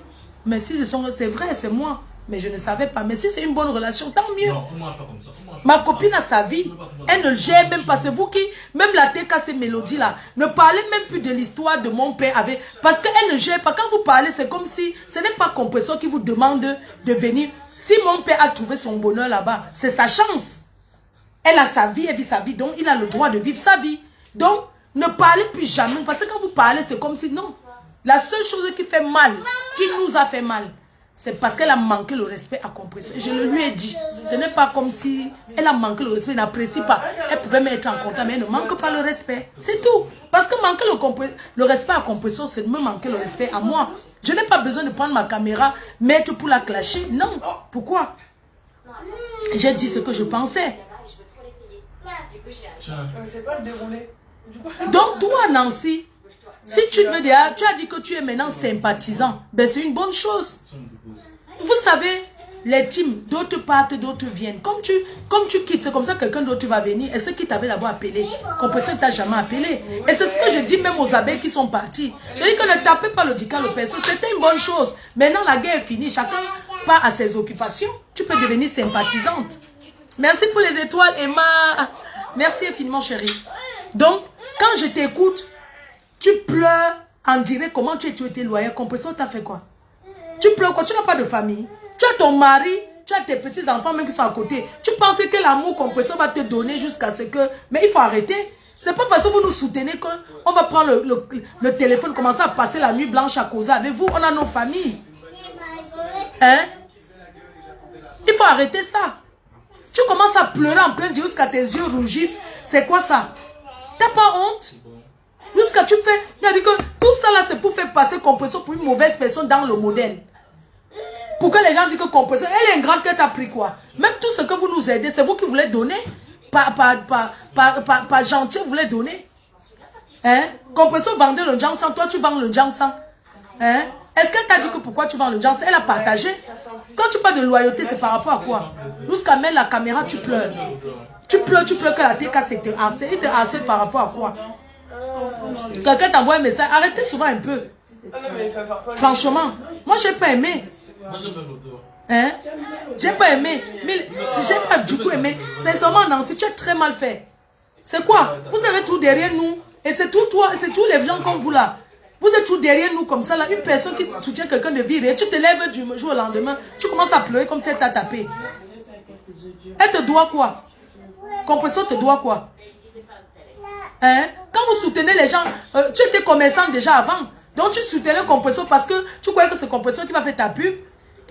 Mais si c'est vrai, c'est moi. Mais je ne savais pas. Mais si c'est une bonne relation, tant mieux. Non, moi, je pas comme ça. Ma copine a sa vie. Elle ne gère même pas. C'est vous qui, même la TKC Mélodie là, ne parlez même plus de l'histoire de mon père avec. Parce qu'elle ne gère pas. Quand vous parlez, c'est comme si ce n'est pas Compressor qui vous demande de venir. Si mon père a trouvé son bonheur là-bas, c'est sa chance. Elle a sa vie, elle vit sa vie. Donc, il a le droit de vivre sa vie. Donc, ne parlez plus jamais. Parce que quand vous parlez, c'est comme si non. La seule chose qui fait mal, qui nous a fait mal, c'est parce qu'elle a manqué le respect à Compressor. Je le lui ai dit. Ce n'est pas comme si elle a manqué le respect, elle n'apprécie pas. Elle pouvait mettre en contact, mais elle ne manque pas le respect. C'est tout. Parce que manquer le respect à Compressor, c'est de me manquer le respect à moi. Je n'ai pas besoin de prendre ma caméra, mettre pour la clasher. Non. Pourquoi? J'ai dit ce que je pensais. Donc toi, Nancy, si tu veux dire, tu as dit que tu es maintenant sympathisant, ben c'est une bonne chose. Vous savez, les teams, d'autres partent, d'autres viennent. Comme tu quittes, c'est comme ça que quelqu'un d'autre va venir. Et ceux qui t'avaient d'abord appelé, Compressor ne t'a jamais appelé. Et c'est ce que je dis même aux abeilles qui sont partis. Je dis que ne tapez pas le dical aux personnes. C'était une bonne chose. Maintenant, la guerre est finie. Chacun part à ses occupations. Tu peux devenir sympathisante. Merci pour les étoiles, Emma. Merci infiniment, chérie. Donc, quand je t'écoute, tu pleures en direct comment tu étais loyal. Compressor t'a fait quoi? Tu pleures quoi? Tu n'as pas de famille. Tu as ton mari, tu as tes petits-enfants même qui sont à côté. Tu penses que l'amour Compressor va te donner jusqu'à ce que... Mais il faut arrêter. C'est pas parce que vous nous soutenez qu'on va prendre le téléphone, commencer à passer la nuit blanche à causer avec vous. On a nos familles. Hein? Il faut arrêter ça. Tu commences à pleurer en plein Dieu jusqu'à tes yeux rougissent. C'est quoi ça? T'as pas honte? Jusqu'à tu fais... Il a dit que tout ça là c'est pour faire passer Compressor pour une mauvaise personne dans le modèle. Pour que les gens disent que Compressor, elle est grande, qu'elle t'a pris quoi? Même tout ce que vous nous aidez, c'est vous qui voulez donner. Pas gentil, vous voulez donner. Hein? Compressor vendait le Jansan, toi tu vends le Jansan. Hein? Est-ce qu'elle t'a dit que pourquoi tu vends le Jansan? Elle a partagé. Quand tu parles de loyauté, c'est par rapport à quoi? Jusqu'à mettre la caméra, tu pleures. Tu pleures que la TK s'était harcèle. Il te harcèle par rapport à quoi? Quelqu'un t'envoie un message. Arrêtez souvent un peu. Franchement, moi j'ai pas aimé. Hein? J'ai pas aimé. Mais si j'ai pas du coup aimé, sincèrement, Nancy, tu as très mal fait. C'est quoi? Vous avez tout derrière nous. Et c'est tout toi, c'est tous les gens comme vous là. Vous êtes tout derrière nous comme ça là. Une personne qui soutient quelqu'un de viré. Tu te lèves du jour au lendemain. Tu commences à pleurer comme si elle t'a tapé. Elle te doit quoi? Compressor te doit quoi? Hein? Quand vous soutenez les gens, tu étais commerçant déjà avant. Donc tu soutenais Compressor parce que tu croyais que c'est Compressor qui va faire ta pub.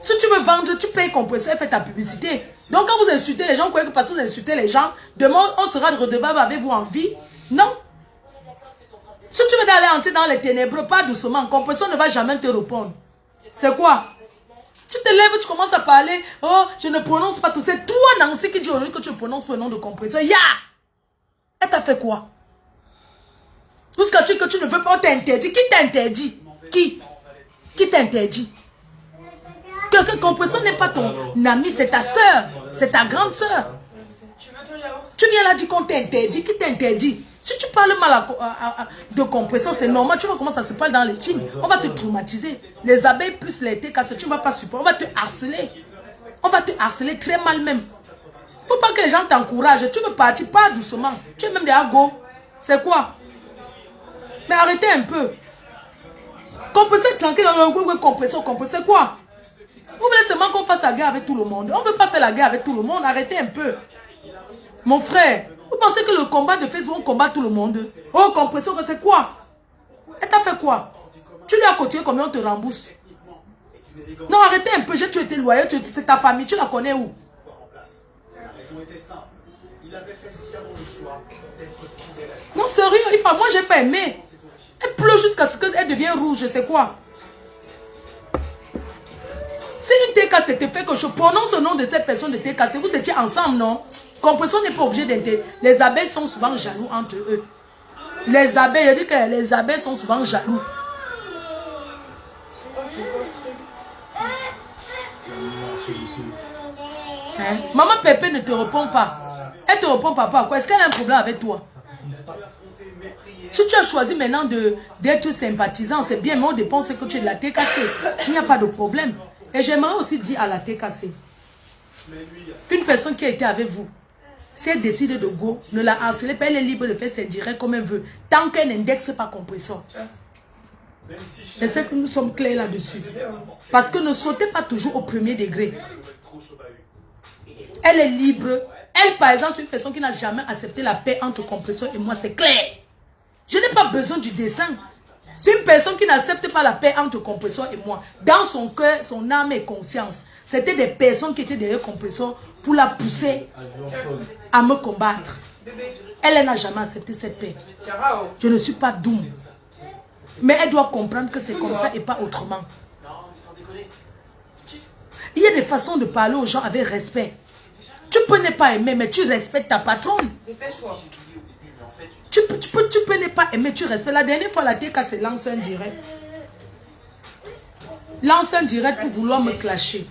Si tu veux vendre, tu payes Compressor et fais ta publicité. Donc quand vous insultez les gens, vous croyez que parce que vous insultez les gens, demain on sera redevable avec vous en vie. Non. Si tu veux aller entrer dans les ténébreux, pas doucement. Compresseur ne va jamais te répondre. C'est quoi? Tu te lèves, tu commences à parler. Oh, je ne prononce pas tout. C'est toi, Nancy, qui dit aujourd'hui que tu prononces le nom de compresseur. Ya! Elle t'a fait quoi? Jusqu'à ce que tu ne veux pas, on t'interdit. Qui t'interdit? Qui? Qui t'interdit? Que compresseur n'est pas ton ami, c'est ta soeur. C'est ta grande soeur. Tu viens là dire qu'on t'interdit. Qui t'interdit? Si tu parles mal de compression, c'est normal. Tu vois comment ça se parle dans les teams. On va te traumatiser. Les abeilles plus les TKC, tu ne vas pas supporter. On va te harceler. On va te harceler très mal même. Il ne faut pas que les gens t'encouragent. Tu veux partir, pas doucement. Tu es même déjà go. C'est quoi? Mais arrêtez un peu. Compresseur tranquille. Compresseur quoi? Vous voulez seulement qu'on fasse la guerre avec tout le monde. On ne veut pas faire la guerre avec tout le monde. Arrêtez un peu. Mon frère, vous pensez que le combat de Facebook, on combat tout le monde? Oh, compresseur, c'est quoi? Elle t'a fait quoi? Tu lui as cotisé combien on te rembourse? Non, arrêtez un peu. Tu étais loyal, c'est ta famille. Tu la connais où? Non, sérieux, moi, j'ai pas aimé. Elle pleure jusqu'à ce qu'elle devienne rouge. C'est quoi? Si une TKC te fait que je prononce le nom de cette personne de TKC, vous étiez ensemble, non? Compression n'est pas obligé d'être. Les abeilles sont souvent jaloux entre eux. Les abeilles, je dis que les abeilles sont souvent jaloux. Hein? Maman Pépé ne te répond pas. Elle te répond pas pourquoi? Est-ce qu'elle a un problème avec toi? Si tu as choisi maintenant d'être sympathisant, c'est bien, mais on dépend que tu es de la TKC. Il n'y a pas de problème. Et j'aimerais aussi dire à la TKC, une personne qui a été avec vous, si elle décide de go, ne la harcelez pas, elle est libre de faire ses directs comme elle veut, tant qu'elle n'indexe pas compression. Je sais que nous sommes clairs là-dessus. Parce que ne sautez pas toujours au premier degré. Elle est libre. Elle, par exemple, c'est une personne qui n'a jamais accepté la paix entre compression et moi, c'est clair. Je n'ai pas besoin du dessin. C'est une personne qui n'accepte pas la paix entre compresseur et moi. Dans son cœur, son âme et conscience. C'était des personnes qui étaient derrière compresseur pour la pousser à me combattre. Elle n'a jamais accepté cette paix. Je ne suis pas doux. Mais elle doit comprendre que c'est comme ça et pas autrement. Il y a des façons de parler aux gens avec respect. Tu peux ne pas aimer, mais tu respectes ta patronne. Tu peux ne pas aimer, tu respectes. La dernière fois, la TK s'est lancé un direct. Lance un direct pour vouloir me clasher.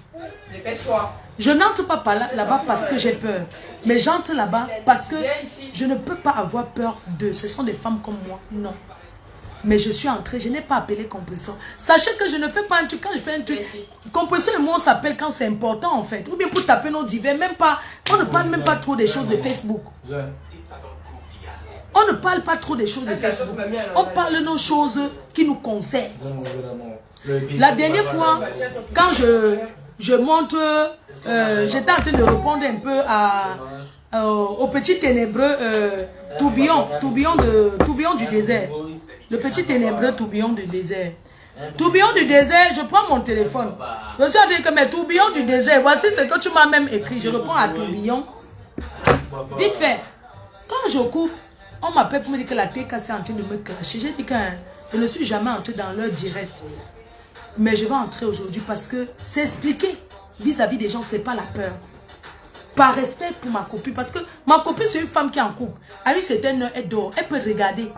Je n'entre pas là-bas parce que j'ai peur. Mais j'entre là-bas parce que je ne peux pas avoir peur d'eux. Ce sont des femmes comme moi. Non. Mais je suis entrée, je n'ai pas appelé compresseur. Sachez que je ne fais pas un truc. Quand je fais un truc, compresseur et moi on s'appelle quand c'est important en fait. Ou bien pour taper nos divers, même pas. On ne parle même pas trop des choses de Facebook. On ne parle pas trop des choses de Facebook. On parle de nos choses qui nous concernent. La dernière fois, quand je monte, j'étais en train de répondre un peu au petit ténébreux tourbillon du désert. Le petit ténébreux tourbillon du désert. Tourbillon du désert, je prends mon téléphone. Je suis en train de dire que mais tourbillon du désert, voici ce que tu m'as même écrit. Je réponds à tourbillon. Vite fait. Quand je coupe, on m'appelle pour me dire que la TK est en train de me clasher. J'ai dit que je ne suis jamais entré dans leur direct. Mais je vais entrer aujourd'hui parce que s'expliquer vis-à-vis des gens, c'est pas la peur. Par respect pour ma copine. Parce que ma copine, c'est une femme qui est en couple. À une certaine heure, elle dort. Elle peut regarder.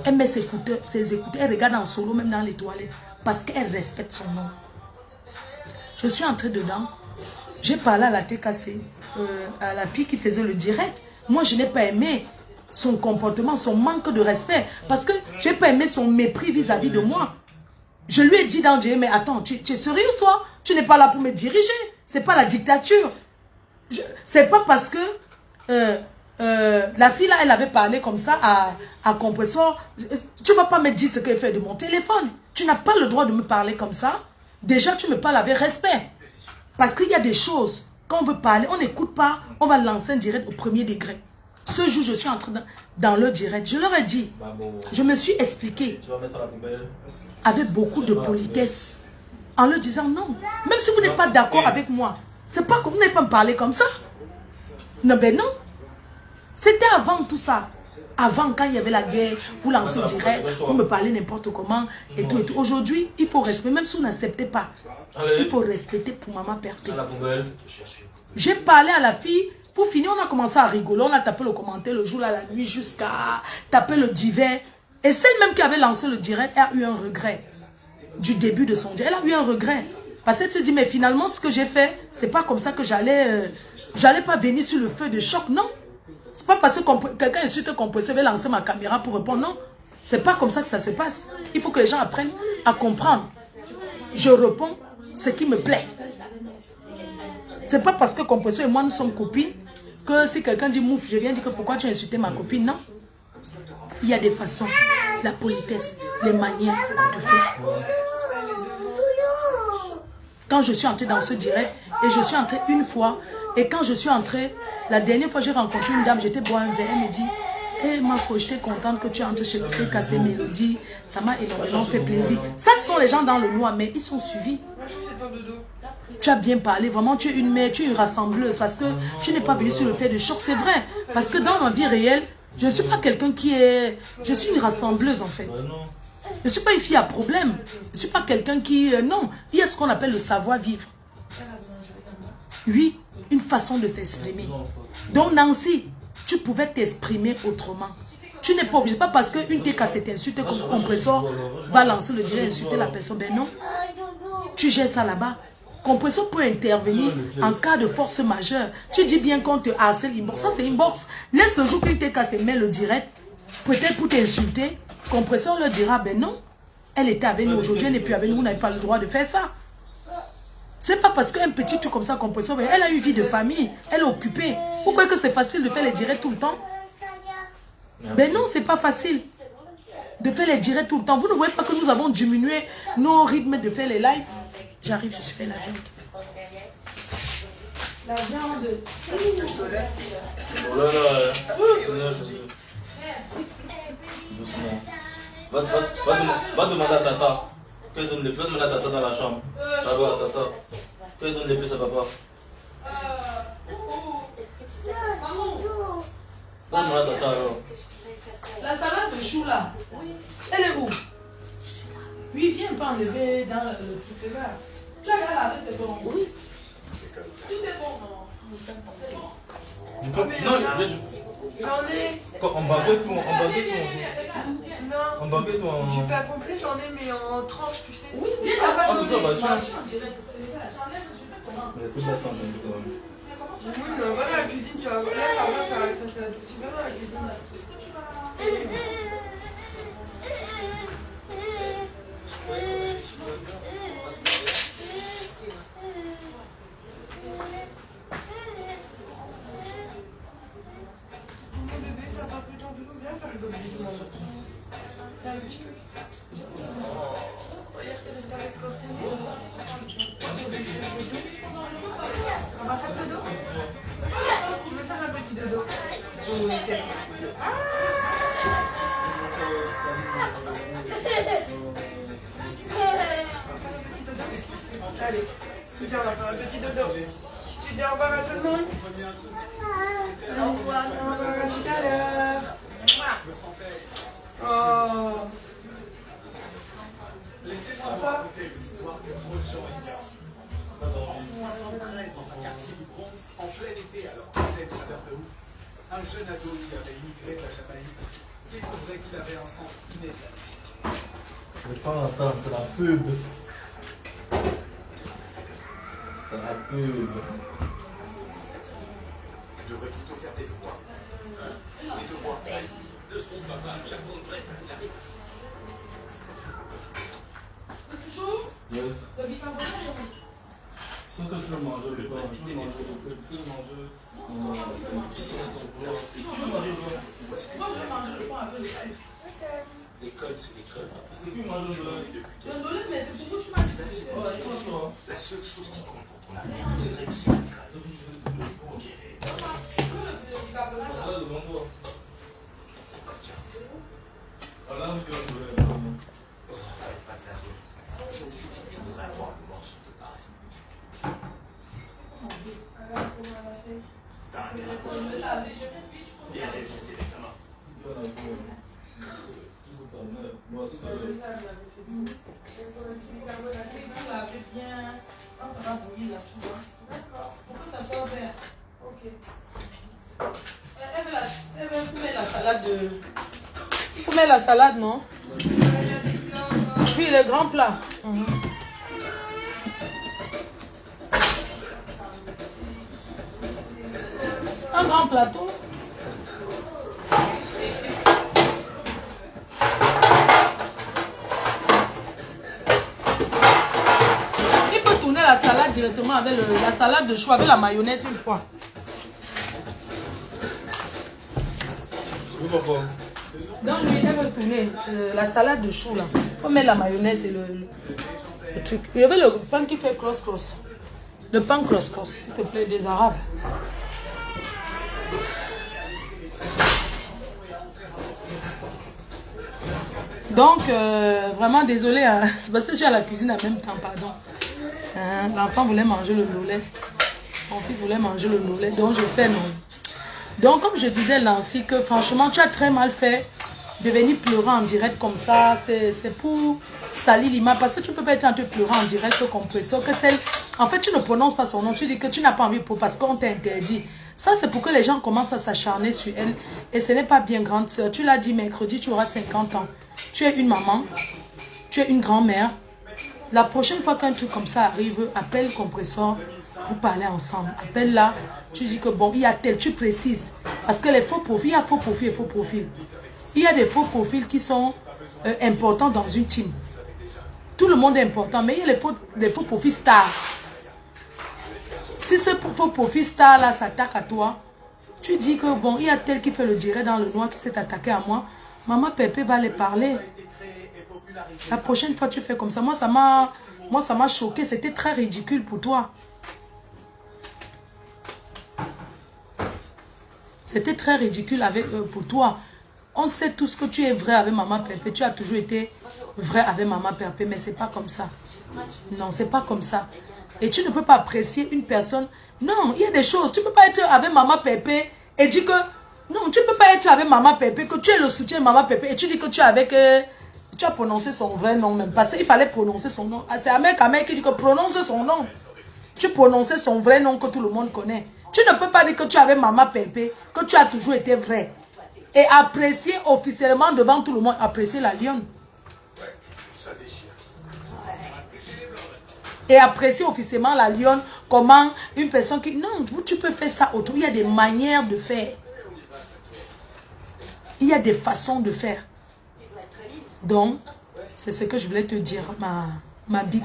Elle met ses écouteurs, elle regarde en solo, même dans les toilettes. Parce qu'elle respecte son nom. Je suis entrée dedans. J'ai parlé à la TKC, à la fille qui faisait le direct. Moi, je n'ai pas aimé son comportement, son manque de respect. Parce que je n'ai pas aimé son mépris vis-à-vis de moi. Je lui ai dit dans Dieu, mais attends, tu es sérieuse toi? Tu n'es pas là pour me diriger. C'est pas la dictature. C'est pas parce que la fille là, elle avait parlé comme ça à compresseur. Tu ne vas pas me dire ce qu'elle fait de mon téléphone. Tu n'as pas le droit de me parler comme ça. Déjà, tu me parles avec respect. Parce qu'il y a des choses, quand on veut parler, on n'écoute pas, on va lancer un direct au premier degré. Ce jour, je suis entrée dans le direct. Je leur ai dit, je me suis expliqué avec beaucoup de politesse, en leur disant non. Même si vous n'êtes pas d'accord avec moi, c'est pas que vous n'allez pas me parler comme ça. Non, ben non. C'était avant tout ça. Avant, quand il y avait la guerre, vous lancez au direct, vous me parlez n'importe comment, et tout, et tout. Aujourd'hui, il faut respecter, même si vous n'acceptez pas, il faut respecter pour maman Perté. J'ai parlé à la fille, pour finir, on a commencé à rigoler, on a tapé le commentaire le jour, là, la nuit, jusqu'à taper le divers. Et celle même qui avait lancé le direct a eu un regret du début de son direct. Elle a eu un regret. Parce qu'elle se dit, mais finalement, ce que j'ai fait, c'est pas comme ça que j'allais pas venir sur le feu de choc, non. C'est pas parce que quelqu'un insulte compresseur, je vais lancer ma caméra pour répondre, non. C'est pas comme ça que ça se passe. Il faut que les gens apprennent à comprendre. Je réponds ce qui me plaît. C'est pas parce que compresseur et moi, nous sommes copines, que si quelqu'un dit mouf, je viens dire que pourquoi tu as insulté ma copine, non. Il y a des façons, la politesse, les manières de faire. Quand je suis entrée dans ce direct, et je suis entrée une fois, et quand je suis entrée, la dernière fois j'ai rencontré une dame, j'étais boire un verre, elle me dit, hé ma fille, j'étais contente que tu entres chez le truc cassé mélodie, ça m'a énormément fait plaisir. Ça, ce sont les gens dans le noir, mais ils sont suivis. Tu as bien parlé, vraiment, tu es une mère, tu es une rassembleuse, parce que tu n'es pas venue sur le fait de choc, c'est vrai. Parce que dans ma vie réelle, je ne suis pas quelqu'un qui est... Je suis une rassembleuse, en fait. Je ne suis pas une fille à problème. Je ne suis pas quelqu'un qui... non, il y a ce qu'on appelle le savoir-vivre. Oui, une façon de t'exprimer. Donc, Nancy, tu pouvais t'exprimer autrement. Tu n'es pas obligé, pas parce qu'une TK s'est insultée comme compresseur va lancer le direct et insulter la personne. Ben non, tu gères ça là-bas. Compresseur peut intervenir en cas de force majeure. Tu dis bien qu'on te harcèle inbox. Ça, c'est inbox. Laisse le jour qu'une TK se met le direct, peut-être pour t'insulter. Compresseur leur dira, ben non, elle était avec nous aujourd'hui, elle n'est plus avec nous, vous n'avez pas le droit de faire ça. C'est pas parce qu'un petit truc comme ça, compresseur, elle a une vie de famille, elle est occupée. Vous croyez que c'est facile de faire les directs tout le temps? Ben non, c'est pas facile de faire les directs tout le temps. Vous ne voyez pas que nous avons diminué nos rythmes de faire les lives? J'arrive, je suis fait la viande. La viande. Oh là là. Doucement. Va demander à Tata. Qu'elle donne les plus, demander à Tata dans la chambre. Là-bas, Tata. Qu'elle donne les plus à papa. Va demander à Tata alors. La salade de chou là, elle est où? Oui, viens pas enlever dans le truc là. Tu as regardé avec c'est bon? Oui. Tout est bon, non? C'est bon. Non, mais J'en ai. on baguette tout, on baguette tout en... Du pain complet, j'en ai, mais en tranches, tu sais. Oui, viens là-bas, là-bas, j'en ai. j'enlève, je fais comment? Il y a tout la sang quand même. Oui, mais va dans la cuisine, tu vas. Là, ça va, ça adoucit bien dans la cuisine. Mon bébé, ça va plus tôt, viens faire les obéissements. Un petit peu. Regarde, t'es avec toi. On va faire dodo? Tu veux faire un petit dodo? Oui, allez, viens, on va faire un petit dodo. Tu dis au revoir à tout le monde? Au revoir, à tout à l'heure. Oh. Laissez-moi vous raconter une histoire que trop de gens ignorent. En 73, dans un quartier du Bronx, en plein été, alors que c'est une chaleur de ouf, un jeune ado qui avait immigré de la Jamaïque découvrait qu'il avait un sens inné de la musique. Les femmes attendent, c'est la pub. C'est la pub. Tu devrais plutôt faire tes devoirs. Les devoirs. 2 secondes, papa, j'attends le prêt. Yes. Ça, tu veux manger, je peux manger. Tu peux manger. L'école, c'est l'école. La seule chose qui compte pour ton avenir, c'est de réussir à l'école. Ok. Oh, ça va être pas de la vie. Je me suis dit que tu voudrais avoir le morceau de Paris. T'as intérêt à bosser. Bien réussi tes examens. Ça va bouillir là, tu vois. D'accord. Pour que ça soit vert. Ok. Elle veut mettre la salade de... Il faut mettre la salade, non? Oui, le grand plat. Un grand plateau. Il faut tourner la salade directement avec la salade de chou, avec la mayonnaise une fois. Donc, lui, elle veut tourner la salade de chou là. Il faut mettre la mayonnaise et le truc. Il y avait le pain qui fait cross-cross. Le pain cross-cross, s'il te plaît, des Arabes. Donc, vraiment désolé, hein. C'est parce que je suis à la cuisine en même temps, pardon. L'enfant voulait manger le lollet. Mon fils voulait manger le lollet, donc je fais non. Donc, comme je disais Nancy, que franchement, tu as très mal fait de venir pleurer en direct comme ça. C'est pour salir l'image. Parce que tu ne peux pas être en train de pleurer en direct comme ça. Que celle... En fait, tu ne prononces pas son nom. Tu dis que tu n'as pas envie pour parce qu'on t'a interdit. Ça, c'est pour que les gens commencent à s'acharner sur elle. Et ce n'est pas bien, grande soeur. Tu l'as dit mercredi, tu auras 50 ans. Tu es une maman. Tu es une grand-mère. La prochaine fois qu'un truc comme ça arrive, appelle Compressor. Vous parlez ensemble. Appelle-la. Tu dis que bon, il y a tel, tu précises. Parce que les faux profils, il y a faux profils et faux profils. Il y a des faux profils qui sont importants dans une team. Tout le monde est important, mais il y a les faux profils stars. Si ce faux profil star là s'attaque à toi, tu dis que bon, il y a tel qui fait le direct dans le noir qui s'est attaqué à moi. Maman Pépé va les parler. La prochaine fois tu fais comme ça. Moi ça m'a choqué. C'était très ridicule pour toi. C'était très ridicule pour toi. On sait tous que tu es vrai avec Maman Pépé. Tu as toujours été vrai avec Maman Pépé, mais c'est pas comme ça. Non, c'est pas comme ça. Et tu ne peux pas apprécier une personne. Non, il y a des choses. Tu ne peux pas être avec Maman Pépé et dire que... Non, tu ne peux pas être avec Maman Pépé, que tu es le soutien de Maman Pépé et tu dis que tu es avec... tu as prononcé son vrai nom même. Parce qu'il fallait prononcer son nom. C'est Ahmed Kamel qui dit que prononce son nom. Tu prononçais son vrai nom que tout le monde connaît. Tu ne peux pas dire que tu avais Maman Pépé, que tu as toujours été vrai. Et apprécier officiellement devant tout le monde, apprécier la lionne. Et apprécier officiellement la lionne, comment une personne qui... Non, tu peux faire ça autour. Il y a des manières de faire. Il y a des façons de faire. Donc, c'est ce que je voulais te dire, ma bique.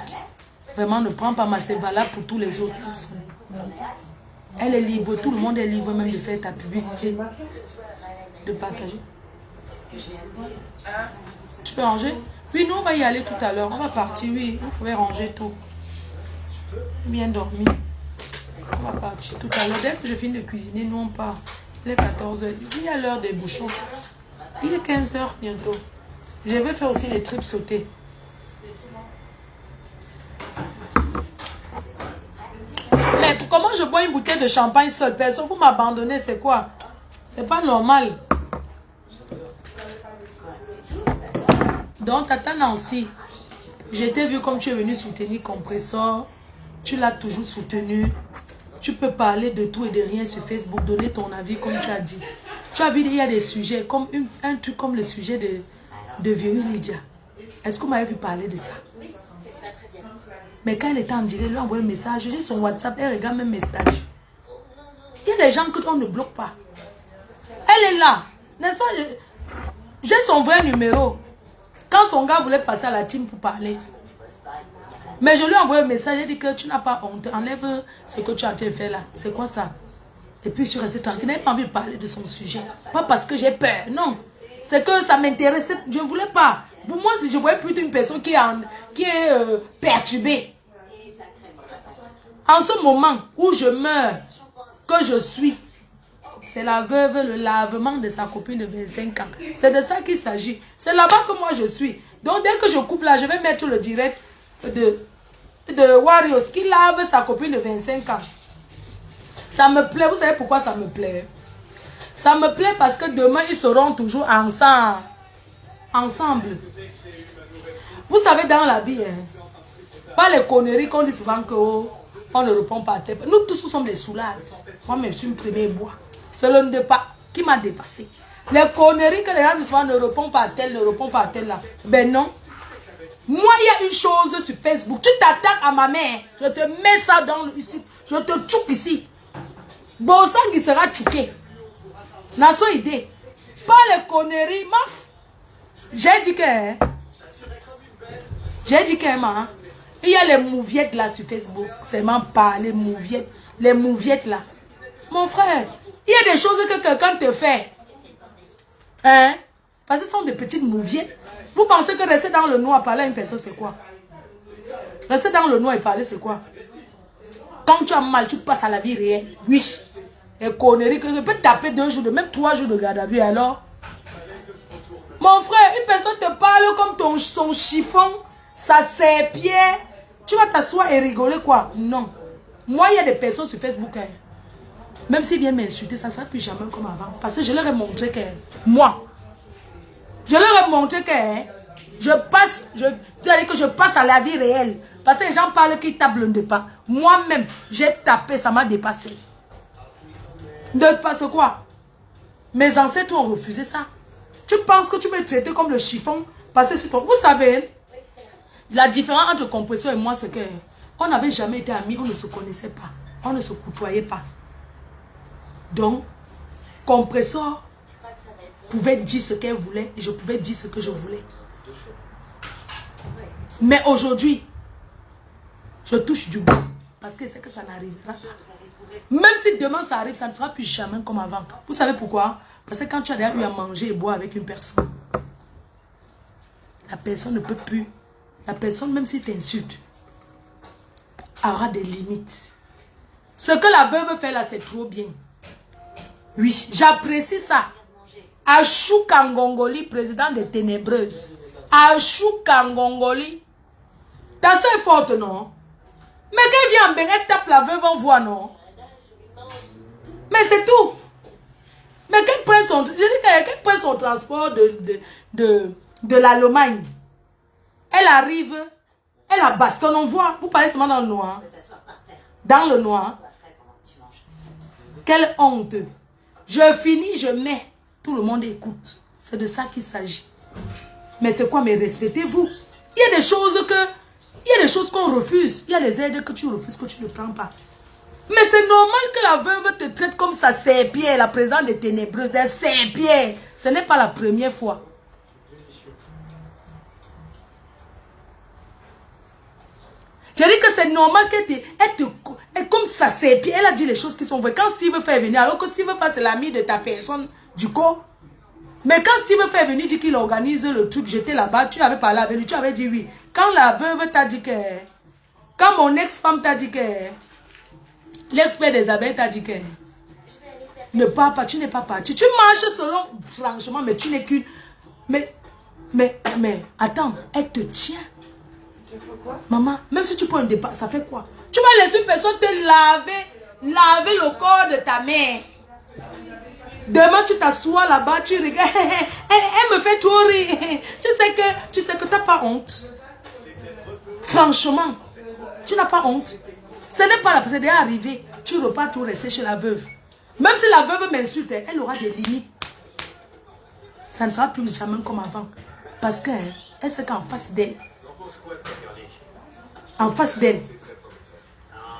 Vraiment, ne prends pas ma... C'est valable pour tous les autres. Elle est libre, tout le monde est libre même de faire ta publicité. De partager. Tu peux ranger? Oui, nous on va y aller tout à l'heure. On va partir, oui. Vous pouvez ranger tout. Bien dormi. On va partir tout à l'heure. Dès que je finis de cuisiner, nous on part. Il est 14h. Il y a l'heure des bouchons. Il est 15h bientôt. Je vais faire aussi les tripes sautées. Mais comment je bois une bouteille de champagne seule? Personne, vous m'abandonnez, c'est quoi? C'est pas normal. Donc, Tata Nancy, j'ai été vue comme tu es venu soutenir Compressor. Tu l'as toujours soutenu. Tu peux parler de tout et de rien sur Facebook, donner ton avis comme tu as dit. Tu as vu, il y a des sujets, comme un truc comme le sujet de Virus Lydia. Est-ce que vous m'avez vu parler de ça? Mais quand elle était en direct, elle lui a envoyé un message. J'ai son WhatsApp, elle regarde même mes statuts. Il y a des gens qu'on ne bloque pas. Elle est là, n'est-ce pas? J'ai son vrai numéro. Quand son gars voulait passer à la team pour parler. Mais je lui ai envoyé un message, j'ai dit que tu n'as pas honte. Enlève ce que tu as fait là. C'est quoi ça? Et puis je suis restée tranquille. Je n'avais pas envie de parler de son sujet. Pas parce que j'ai peur, non. C'est que ça m'intéressait. Je ne voulais pas. Pour moi, si je voyais plutôt une personne qui est perturbée. En ce moment où je meurs, que je suis, c'est la veuve, le lavement de sa copine de 25 ans. C'est de ça qu'il s'agit. C'est là-bas que moi je suis. Donc dès que je coupe là, je vais mettre le direct de Warriors qui lave sa copine de 25 ans. Ça me plaît. Vous savez pourquoi ça me plaît? Ça me plaît parce que demain, ils seront toujours ensemble. Vous savez, dans la vie, hein, pas les conneries qu'on dit souvent qu'on ne répond pas à tel. Nous tous nous sommes des soulades. Moi-même, je suis une première bois. C'est le départ qui m'a dépassé. Les conneries que les gens disent souvent ne répondent pas à tel, ne répondent pas à tel là. Ben non. Moi, il y a une chose sur Facebook. Tu t'attaques à ma mère. Je te mets ça dans le ici. Je te tchouk ici. Bon sang qui sera tchouké. N'a son idée. Pas les conneries, maf. J'ai dit que... J'ai dit que, il y a les mouviettes là sur Facebook. C'est même pas les mouviettes. Les mouviettes là. Mon frère, il y a des choses que quelqu'un te fait. Hein? Parce que ce sont des petites mouviettes. Vous pensez que rester dans le noir parler à une personne, c'est quoi? Rester dans le noir et parler, c'est quoi? Quand tu as mal, tu passes à la vie réelle. Oui. Et conneries que tu peux taper 2 jours, même 3 jours de garde à vue. Alors, mon frère, une personne te parle comme son chiffon, ça serre-pied. Tu vas t'asseoir et rigoler quoi? Non. Moi, il y a des personnes sur Facebook, hein, même s'ils viennent m'insulter, ça ne sera plus jamais comme avant. Parce que je leur ai montré que moi, je leur ai montré que je passe à la vie réelle. Parce que les gens parlent qu'ils tapent le départ. Moi-même, j'ai tapé, ça m'a dépassé. Parce quoi? Mes ancêtres ont refusé ça. Tu penses que tu peux traiter comme le chiffon? Parce que vous savez, la différence entre Compressor et moi, c'est que on n'avait jamais été amis, on ne se connaissait pas. On ne se côtoyait pas. Donc, Compressor pouvait dire ce qu'elle voulait et je pouvais dire ce que je voulais. Mais aujourd'hui, je touche du bois parce que c'est que ça n'arrivera pas. Même si demain ça arrive, ça ne sera plus jamais comme avant. Vous savez pourquoi? Parce que quand tu as déjà eu à manger et boire avec une personne, la personne ne peut plus. La personne, même si t'insulte, aura des limites. Ce que la veuve fait là, c'est trop bien. Oui, j'apprécie ça. Achou Kangongoli, président des Ténébreuses. Achou Kangongoli. Ta soeur est forte, non? Mais qu'elle vient en Bénin, elle tape la veuve en voix, non? Mais c'est tout. Mais qu'elle prenne son transport de l'Allemagne. Elle arrive, elle a baston, on voit. Vous parlez seulement dans le noir. Dans le noir. Quelle honte. Je finis, je mets. Tout le monde écoute. C'est de ça qu'il s'agit. Mais c'est quoi? Mais respectez-vous. Il y a des choses qu'on refuse. Il y a des aides que tu refuses, que tu ne prends pas. Mais c'est normal que la veuve te traite comme ça, serre-pied, la présence des ténébreuses, des serre-pied. Ce n'est pas la première fois. J'ai dit que c'est normal qu'elle comme ça, serre-pied. Elle a dit les choses qui sont vraies. Quand Steve fait venir, alors que Steve c'est l'ami de ta personne du corps. Mais quand Steve fait venir, dit qu'il organise le truc, j'étais là-bas, tu avais parlé avec lui, tu avais dit oui. Quand la veuve t'a dit que... Quand mon ex-femme t'a dit que... L'expert des abeilles t'a dit que... Ne pars pas, tu n'es pas parti. Tu marches selon... Franchement, mais tu n'es qu'une... Mais, attends, elle te tient. Maman, même si tu prends un départ, ça fait quoi? Tu vas laisser une personne te laver le corps de ta mère. Demain, tu t'assois là-bas, tu regardes. Elle me fait trop rire. Tu sais que tu n'as pas honte. Franchement, tu n'as pas honte. Ce n'est pas la personne déjà arrivée. Tu repars tout rester chez la veuve. Même si la veuve m'insulte, elle aura des limites. Ça ne sera plus jamais comme avant. Parce qu'elle sait qu'en face d'elle. En face d'elle.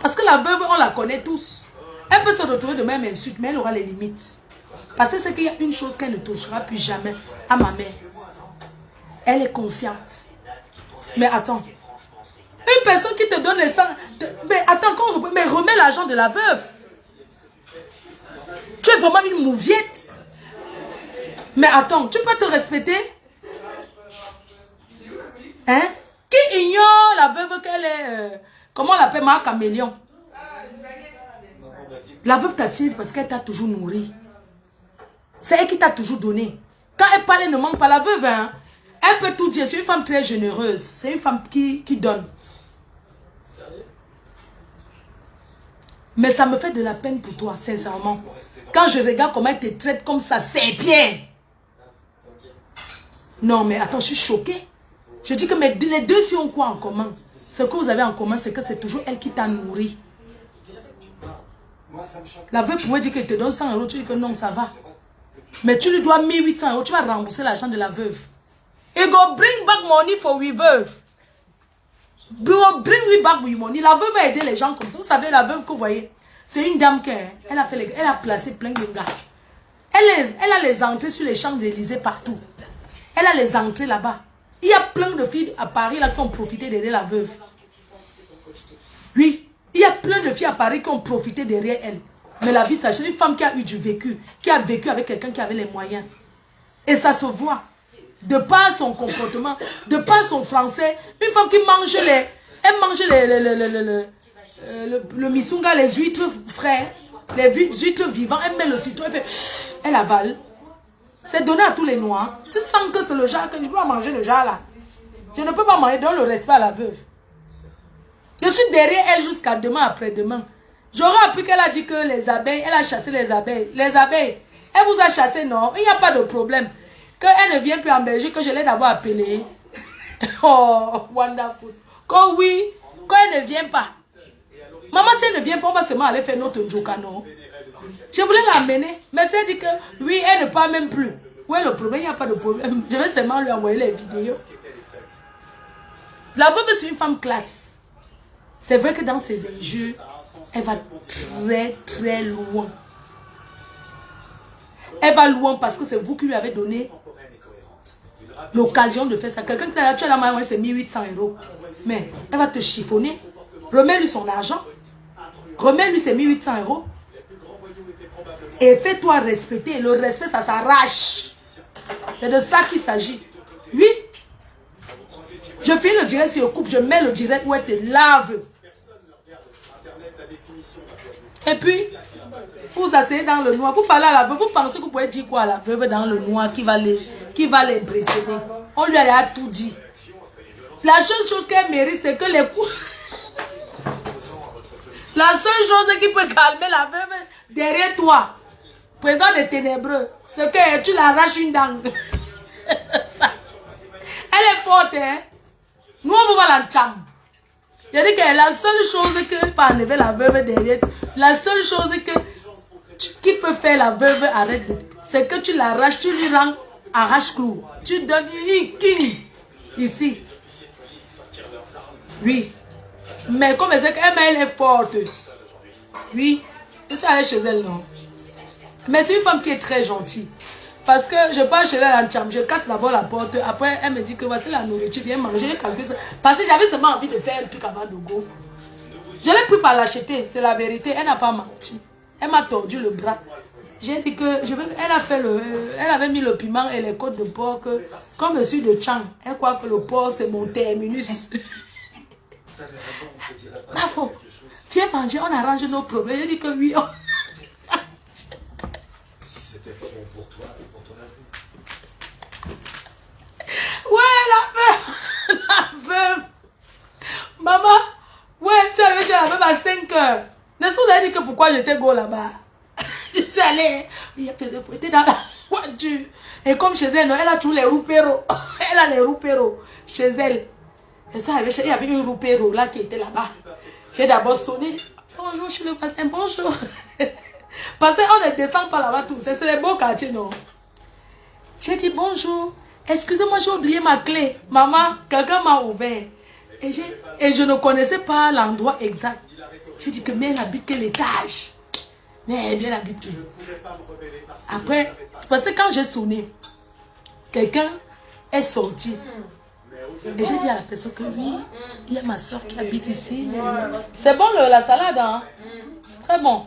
Parce que la veuve, on la connaît tous. Elle peut se retrouver de même insulte, mais elle aura les limites. Parce que c'est qu'il y a une chose qu'elle ne touchera plus jamais à ma mère. Elle est consciente. Mais attends. Une personne qui te donne les sangs... Mais attends, mais remets l'argent de la veuve. Tu es vraiment une mouviette. Mais attends, tu peux te respecter? Hein? Qui ignore la veuve qu'elle est... comment on l'appelle? Ma caméléon. La veuve t'attire parce qu'elle t'a toujours nourri. C'est elle qui t'a toujours donné. Quand elle parle, elle ne manque pas. La veuve, hein, elle peut tout dire. C'est une femme très généreuse. C'est une femme qui donne. Mais ça me fait de la peine pour toi, sincèrement. Quand je regarde comment elle te traite comme ça, c'est bien. Non, mais attends, je suis choquée. Je dis que les deux si ont quoi en commun? Ce que vous avez en commun, c'est que c'est toujours elle qui t'a nourri. La veuve pourrait dire qu'elle te donne 100 euros, tu dis que non, ça va. Mais tu lui dois 1800 euros, tu vas rembourser l'argent de la veuve. Et go bring back money for we veuve. Go bring we back we money. La veuve va aider les gens comme ça. Vous savez, la veuve que vous voyez, c'est une dame qui elle a placé plein de gars. Elle a les entrées sur les Champs-Élysées partout. Elle a les entrées là-bas. Il y a plein de filles à Paris là qui ont profité d'aider la veuve. Oui, il y a plein de filles à Paris qui ont profité derrière elle. Mais la vie, c'est une femme qui a eu du vécu, qui a vécu avec quelqu'un qui avait les moyens. Et ça se voit. De par son comportement, de par son français, une femme qui mange elle mange le misunga, les huîtres frais, les huîtres vivantes, elle met le citron, elle avale. C'est donné à tous les noirs. Tu sens que c'est le genre que je ne peux pas manger le genre là. Je ne peux pas manger, donne le respect à la veuve. Je suis derrière elle jusqu'à demain après-demain. J'aurais appris qu'elle a dit que les abeilles, elle a chassé les abeilles. Les abeilles, elle vous a chassé, non? Il n'y a pas de problème. Qu'elle ne vient plus en Belgique, que je l'ai d'abord appelée. Oh, wonderful. Quand oui, quand elle ne vient pas. Maman, si elle ne vient pas, on va seulement aller faire notre njoka, non? Je voulais l'amener, mais c'est dit que oui, elle ne parle même plus. Où est le problème? Il n'y a pas de problème. Je vais seulement lui envoyer les vidéos. La veuve, c'est une femme classe. C'est vrai que dans ses injures, elle va très très loin. Elle va loin parce que c'est vous qui lui avez donné l'occasion de faire ça. Quelqu'un qui a la main, c'est 1800 euros. Mais elle va te chiffonner. Remets-lui son argent. Remets-lui ses 1800 euros. Et fais-toi respecter. Le respect, ça s'arrache. C'est de ça qu'il s'agit. Oui. Je fais le direct sur le couple. Je mets le direct où elle te lave. Et puis, vous asseyez dans le noir. Vous parlez à la veuve. Vous pensez que vous pouvez dire quoi à la veuve dans le noir qui va l'impressionner? On lui a tout dit. La seule chose qu'elle mérite, c'est que les coups... La seule chose qui peut calmer la veuve derrière toi, présent des ténébreux, c'est que tu l'arraches une dent. Elle est forte, hein? Nous, on va la chambre. Je dis que la seule chose que peut enlever la veuve derrière, la seule chose qui peut faire la veuve arrêter, c'est que tu l'arraches, tu lui rends arrache-clou. Tu donnes une king ici. Oui. Mais comme elle sait qu'elle est forte. Oui. Je suis allée chez elle, non. Mais c'est une femme qui est très gentille. Parce que je pars chez elle en chambre, je casse d'abord la porte. Après, elle me dit que voici la nourriture, viens manger. Parce que j'avais seulement envie de faire un truc avant de go. Je l'ai pris par l'acheter, c'est la vérité. Elle n'a pas menti. Elle m'a tordu le bras. J'ai dit que elle avait mis le piment et les côtes de porc. Comme je suis de Tchang, elle croit que le porc c'est mon terminus. Ma faute. Viens manger, on arrange nos problèmes. J'ai dit que oui. Si c'était pas bon pour toi et pour ton avenir. Ouais, la veuve. Maman, ouais, tu avais chez la veuve à 5 heures. N'est-ce que vous avez dit que pourquoi j'étais go là-bas? Je suis allée, elle faisait fouetter dans la voiture. Et comme chez elle, elle a tous les roupéros. Elle a les roupéros chez elle. Et ça, il y avait une roupéro là qui était là-bas. J'ai d'abord sonné. Bonjour, je suis le voisin, bonjour. Parce qu'on ne descend pas là-bas tout. C'est les beaux quartiers, non? J'ai dit bonjour. Excusez-moi, j'ai oublié ma clé. Maman, quelqu'un m'a ouvert. Et je ne connaissais pas l'endroit exact. J'ai dit que mais elle habite quel étage? Mais elle habite où? Après, parce que quand j'ai sonné, quelqu'un est sorti. Et j'ai dit à la personne que oui, il y a ma soeur qui habite ici. C'est bon la salade, hein? Très bon.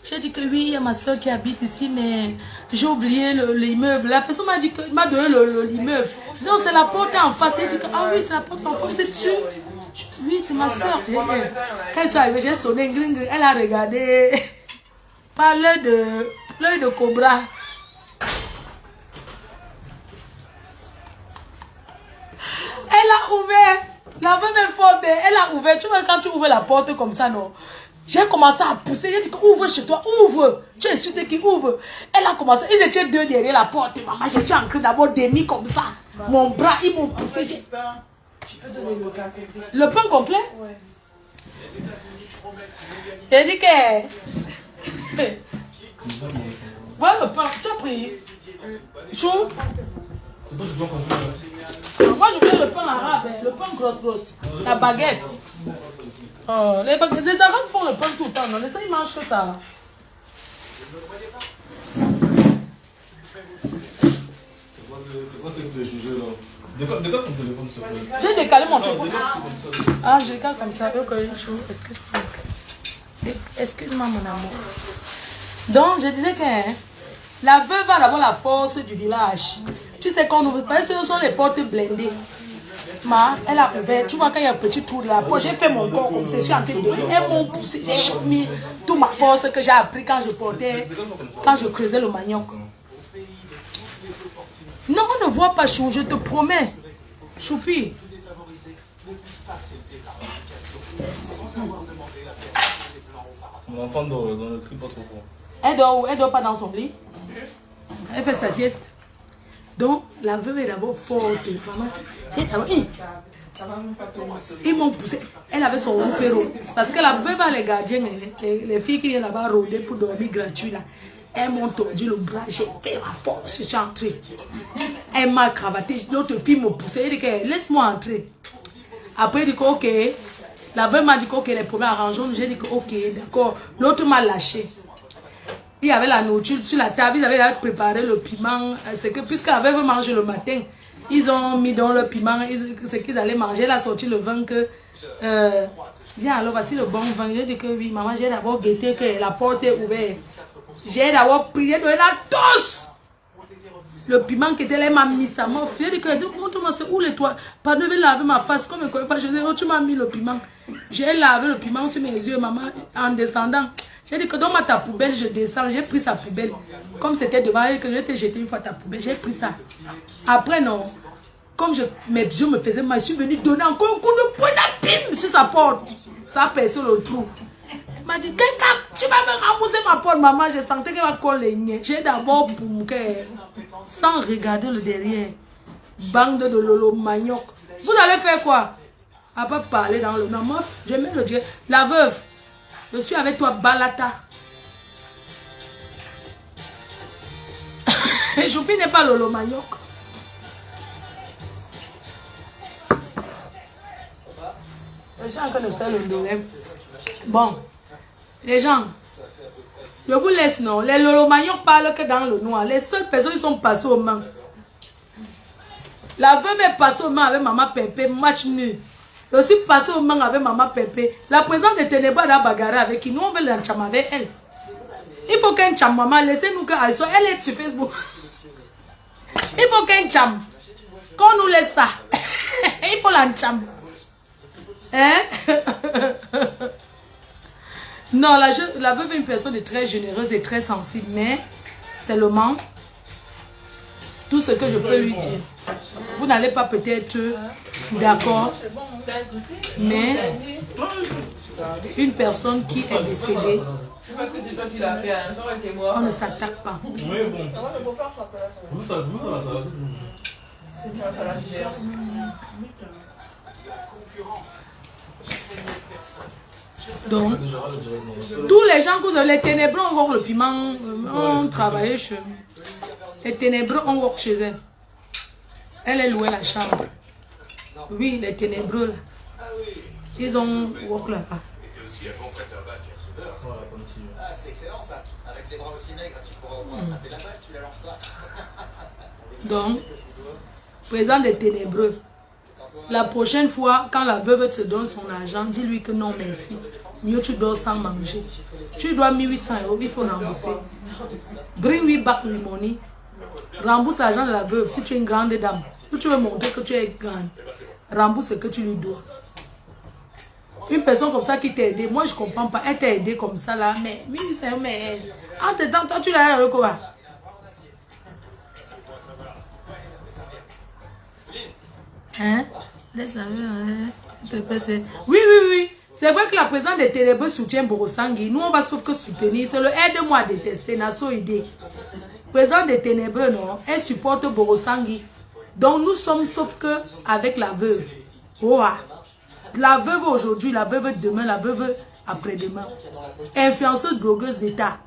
J'ai dit que oui, il y a ma soeur qui habite ici, mais j'ai oublié l'immeuble. La personne m'a dit que m'a donné l'immeuble. Non, c'est la porte en face. J'ai dit que ah oui, c'est la porte en face. C'est dessus. Oui, c'est ma soeur. Quand je suis arrivée, j'ai sonné. Elle a regardé par l'œil de cobra. Elle a ouvert. La veuve est forte. Elle a ouvert. Tu vois, quand tu ouvres la porte comme ça, non? J'ai commencé à pousser. J'ai dit ouvre chez toi, ouvre. Tu es insulté qui ouvre. Elle a commencé. Ils étaient deux derrière la porte. Maman, je suis en train d'avoir des nids comme ça. Mon bras, ils m'ont poussé. Le pain complet? Ouais. J'ai dit que... Voilà le pain. Tu as pris? Chou? Moi, je veux le pain arabe. Le pain grosse. La baguette. Oh, les Arabes font le pain tout le temps. Non, les ça, ils mangent que ça. C'est quoi ces sujets là? Décale ton téléphone s'il te plaît. J'ai décalé mon téléphone. Ah, je décale comme ça. Excuse-moi. Excuse-moi, mon amour. Donc, je disais que la veuve va avoir la force du village. Tu sais qu'on ouvre, parce que ce sont les portes blindées. Elle a ouvert, tu vois quand il y a un petit trou de la porte, j'ai fait mon corps comme ça, je suis en train de rire. Elles m'ont poussé, j'ai mis toute ma force que j'ai appris quand je creusais le manioc. Non, on ne voit pas Chou, je te promets. Choupi. Mon enfant dort, ne crie pas trop fort. Elle dort où? Elle dort pas dans son lit. Elle fait sa sieste. Donc, la veuve est d'abord forte. Maman, ils m'ont poussé. Elle avait son opéro. Parce que la veuve a les gardiens, les filles qui viennent là-bas rôder pour dormir gratuit. Là. Elles m'ont tordu le bras. J'ai fait ma force. Je suis entrée. Elle m'a cravaté. L'autre fille m'a poussé. Elle dit que laisse-moi entrer. Après, elle dit que ok. La veuve m'a dit que ok, les premiers arrangements. J'ai dit que ok, d'accord. L'autre m'a lâché. Il y avait la nourriture sur la table, ils avaient préparé le piment. C'est que puisque la veuve mange le matin, ils ont mis dans le piment, ce qu'ils allaient manger. Elle a sorti le vin que... Bien alors, voici le bon vin. J'ai dit que oui, maman, j'ai d'abord guetté que la porte est ouverte. J'ai d'abord prié de la tous. Le piment qui était là, m'a mis ça. J'ai dit que, montre-moi, c'est où les toits? Pas de laver ma face, comme je ne connais pas. Je dis, oh, tu m'as mis le piment. J'ai lavé le piment sur mes yeux, maman, en descendant. J'ai dit que donne-moi ta poubelle, je descends. J'ai pris sa poubelle. Comme c'était devant elle, que je t'ai jeté une fois ta poubelle, j'ai pris ça. Après, non. Comme mes bijoux me faisaient mal, je suis venue donner encore un coup de poing d'abîme sur sa porte. Ça a percé le trou. Elle m'a dit, tu vas me rembourser ma porte, maman. Je sentais qu'elle va coller. J'ai d'abord pour sans regarder le derrière. Bande de lolo manioc. Vous allez faire quoi? À pas parler dans le nom. Je mets le dieu. La veuve. Je suis avec toi, Balata. Choupi n'est pas Lolo Manioc. Je suis en train de faire le lolem. Bon, les gens, je vous laisse, non. Les Lolo Manioc parlent que dans le noir. Les seules personnes qui sont passées aux mains. La veuve est passée aux mains avec maman Pépé, match nul. Je suis passé aux mains avec maman Pépé. La présidente de Ténéba a bagarré avec qui. Nous, on veut l'encham avec elle. Il faut qu'un cham, maman. Laissez-nous qu'elle elle est sur Facebook. Il faut qu'un cham. Qu'on nous laisse ça. Il faut l'encham. Hein? Non, la veuve est une personne de très généreuse et très sensible. Mais c'est le manque. Tout ce que je peux lui dire. Vous n'allez pas peut-être d'accord, mais une personne qui est décédée, on ne s'attaque pas. Donc, tous les gens que les ténébreux ont voir le piment, ont travaillé chez eux. Les ténébreux ont voir chez elles. Elle est louée la chambre. Oui, les ténébreux là. Ils ont walk là-bas. C'est excellent ça. Avec des bras aussi maigres, tu pourras au moins attraper la balle, tu la lances pas. Donc, présent des ténébreux. La prochaine fois, quand la veuve te donne son argent, dis-lui que non merci. Mieux tu dois sans manger. Tu dois 1800 €, il faut rembourser. Bring we back with money. Rembourse l'argent de la veuve si tu es une grande dame. Si tu veux montrer que tu es grande, rembourse ce que tu lui dois. Une personne comme ça qui t'a aidé, moi je comprends pas. Elle t'a aidé comme ça là, mais en te temps, toi tu l'as avec quoi? Hein? Laisse la veuve. Oui. C'est vrai que la présence des ténébreux soutient Borosangui. Nous, on va sauf que soutenir. C'est le aide-moi à détester. Nassau idée. Présence des ténébreux, non. Elle supporte Borosangui. Donc, nous sommes sauf que avec la veuve. Oh, la veuve aujourd'hui, la veuve demain, la veuve après-demain. Influenceuse blogueuse d'État.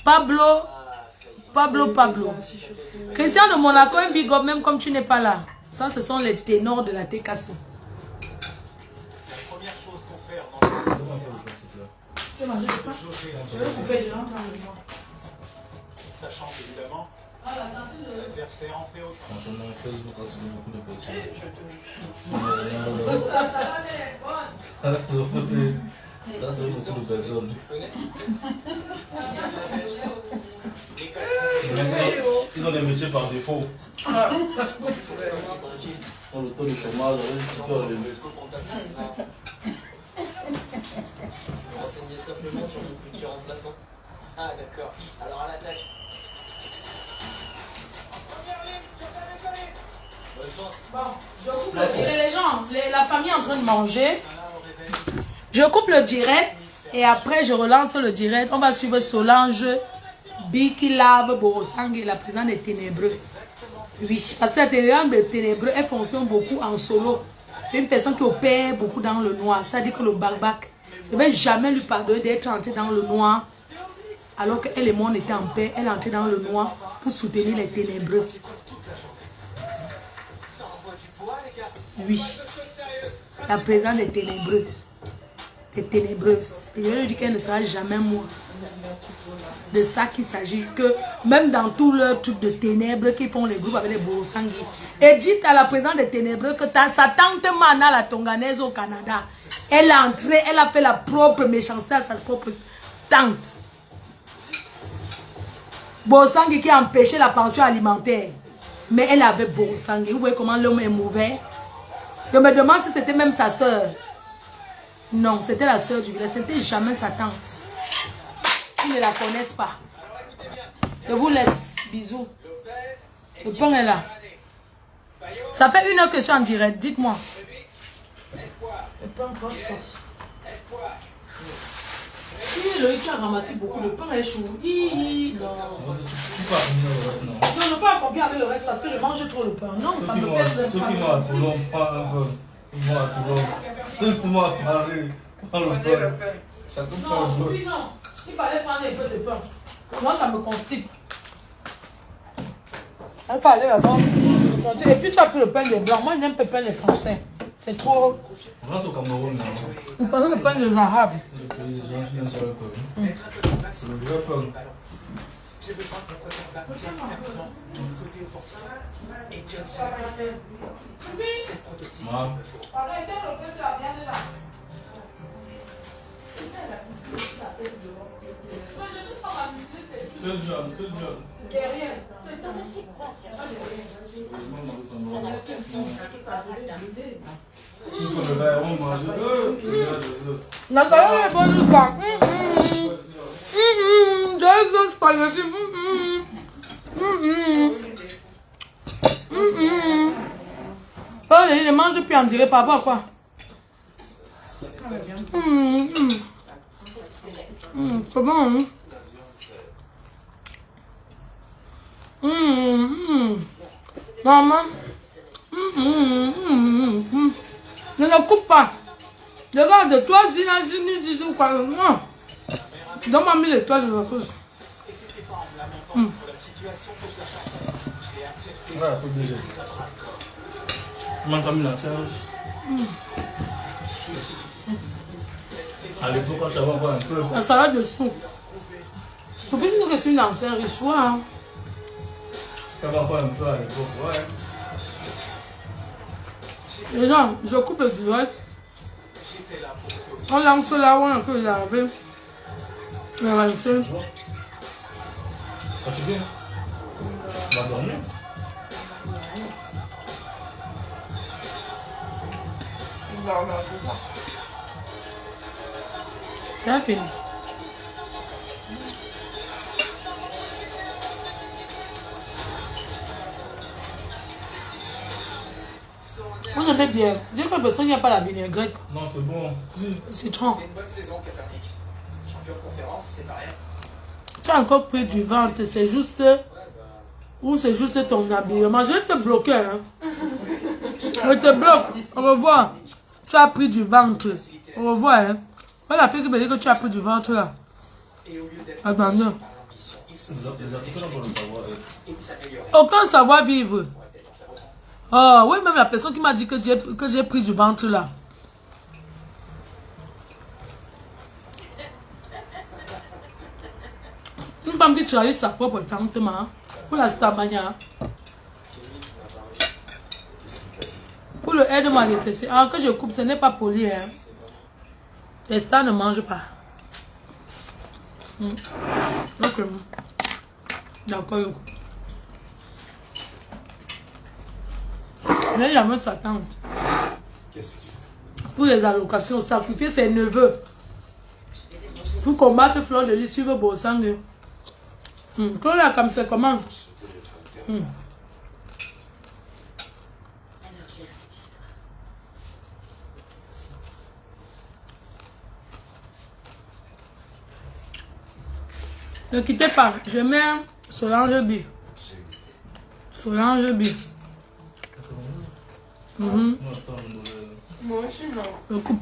Pablo. Christian de Monaco, un big up, même comme tu n'es pas là. Ça, ce sont les ténors de la TKC. La première chose qu'on fait en sachant évidemment l'adversaire en fait autre. Franchement, Facebook a subi beaucoup de personnes. Ça, c'est beaucoup de personnes. Ils ont des métiers par défaut. Le taux de chômage, on est super élevé. Renseignez simplement sur nos futurs remplaçants. Ah d'accord, alors à l'attaque. Bonne chance. Bon, je coupe le direct. Les gens, la famille est en train de manger. Je coupe le direct et après je relance le direct. On va suivre Solange, Biki Lave, Borosangui, la présence des ténébreux. Oui, parce que la présence des ténébreux, elle fonctionne beaucoup en solo. C'est une personne qui opère beaucoup dans le noir. C'est-à-dire que le barbac, je ne vais jamais lui pardonner d'être entrée dans le noir. Alors qu'elle et moi, on était en paix. Elle est entrée dans le noir pour soutenir les ténébreux. Oui, la présence des ténébreux. Des ténébreuses. Et je lui dis qu'elle ne sera jamais moi. De ça qu'il s'agit, que même dans tout le truc de ténèbres qui font les groupes avec les Borosangui, et dites à la présence des ténébreux que sa tante Mana, la Tonganaise au Canada, elle est entrée, elle a fait la propre méchanceté à sa propre tante. Borosangui qui a empêché la pension alimentaire, mais elle avait Borosangui. Vous voyez comment l'homme est mauvais. Je me demande si c'était même sa soeur. Non, c'était la soeur du village, c'était jamais sa tante. Ils ne la connaissent pas. Je vous laisse. Bisous. Le pain est là. Ça fait 1 heure que je suis en direct. Dites-moi. Le pain poste. Loïc, tu as ramassé beaucoup. Le pain est chaud. Non. Non, je peux pas combien avec le reste parce que je mange trop le pain. Non, ça me fait... Ceux qui m'ont à Toulon, prends un peu. Moi à Toulon. Ceux qui m'ont à Paris, prends le pain. Chacun prend Non, le pain. oui, non. Il fallait prendre un peu de pain. Moi, ça me constipe. Elle parlait là-bas. Et puis, tu as pris le pain des blancs. Moi, je n'aime pas le pain des français. C'est trop... On va au Cameroun, non? Vous parlez le pain des arabes. Les gens qui n'aiment pas le pain. C'est le vrai pain. J'ai besoin d'un quarterback fermement tout le côté offensif. Et Johnson, c'est le prototype qu'il me faut. Quel job? Derrière. Non mais c'est quoi ça n'a aucun sens. Il faut le verre, on mange. Nathalie est bonne jusqu'à. Jésus spaghetti. Oh, il ne mange plus en direct, papa, quoi. C'est bon, hein? Maman. Ne le coupe pas. Regarde, toi, Zina, quoi. Donne-moi mis les toits de la sauce. Et c'était pas en me lamentant pour la situation que je la chantais. Je l'ai accepté. Ouais, faut bouger. Comment t'as mis la Serge? À l'époque, quand t'avais encore un peu. La salade de chou. Faut plus dire que je suis dans un richoir. Hein. T'avais encore un peu à l'époque, ouais. Les gens, je coupe le direct. On lance là, on a un peu lavé. On va lancer. Quand tu viens, on va dormir. C'est un film. Vous aimez bien. Dis que personne n'y a pas la vinaigrette. Non, c'est bon. Citron. C'est une bonne saison, Kaepernick. Champion de conférence, c'est pas rien. Tu as encore pris du ventre, c'est juste... Ou c'est juste ton habillement. Je vais te bloquer. Hein. Je te bloque. On va voir. Tu as pris du ventre. On va voir. Hein. Voilà la fille qui me dit que tu as pris du ventre là. Et au lieu d'être Attendez. par l'ambition, ils sont Les Africains vont le savoir. et de s'améliorer. Aucun savoir-vivre. Oh, oui, même la personne qui m'a dit que j'ai pris du ventre là. Une femme qui choisit sa propre ventre, pour la stamania. Pour le aide-moi de tester. Ah, que je coupe, ce n'est pas poli. Hein. Les stars ne mangent pas. Ok. D'accord, je coupe. Mais il y a même sa tante. Qu'est-ce que tu fais? Pour les allocations, sacrifier ses neveux. Pour combattre Fleur de Lys sur Bossang. Quand là, comme c'est comment? Alors, gère cette histoire. Ne quittez pas, je mets Solange B. Solange B. Non, attends, Moi aussi, non. Je coupe.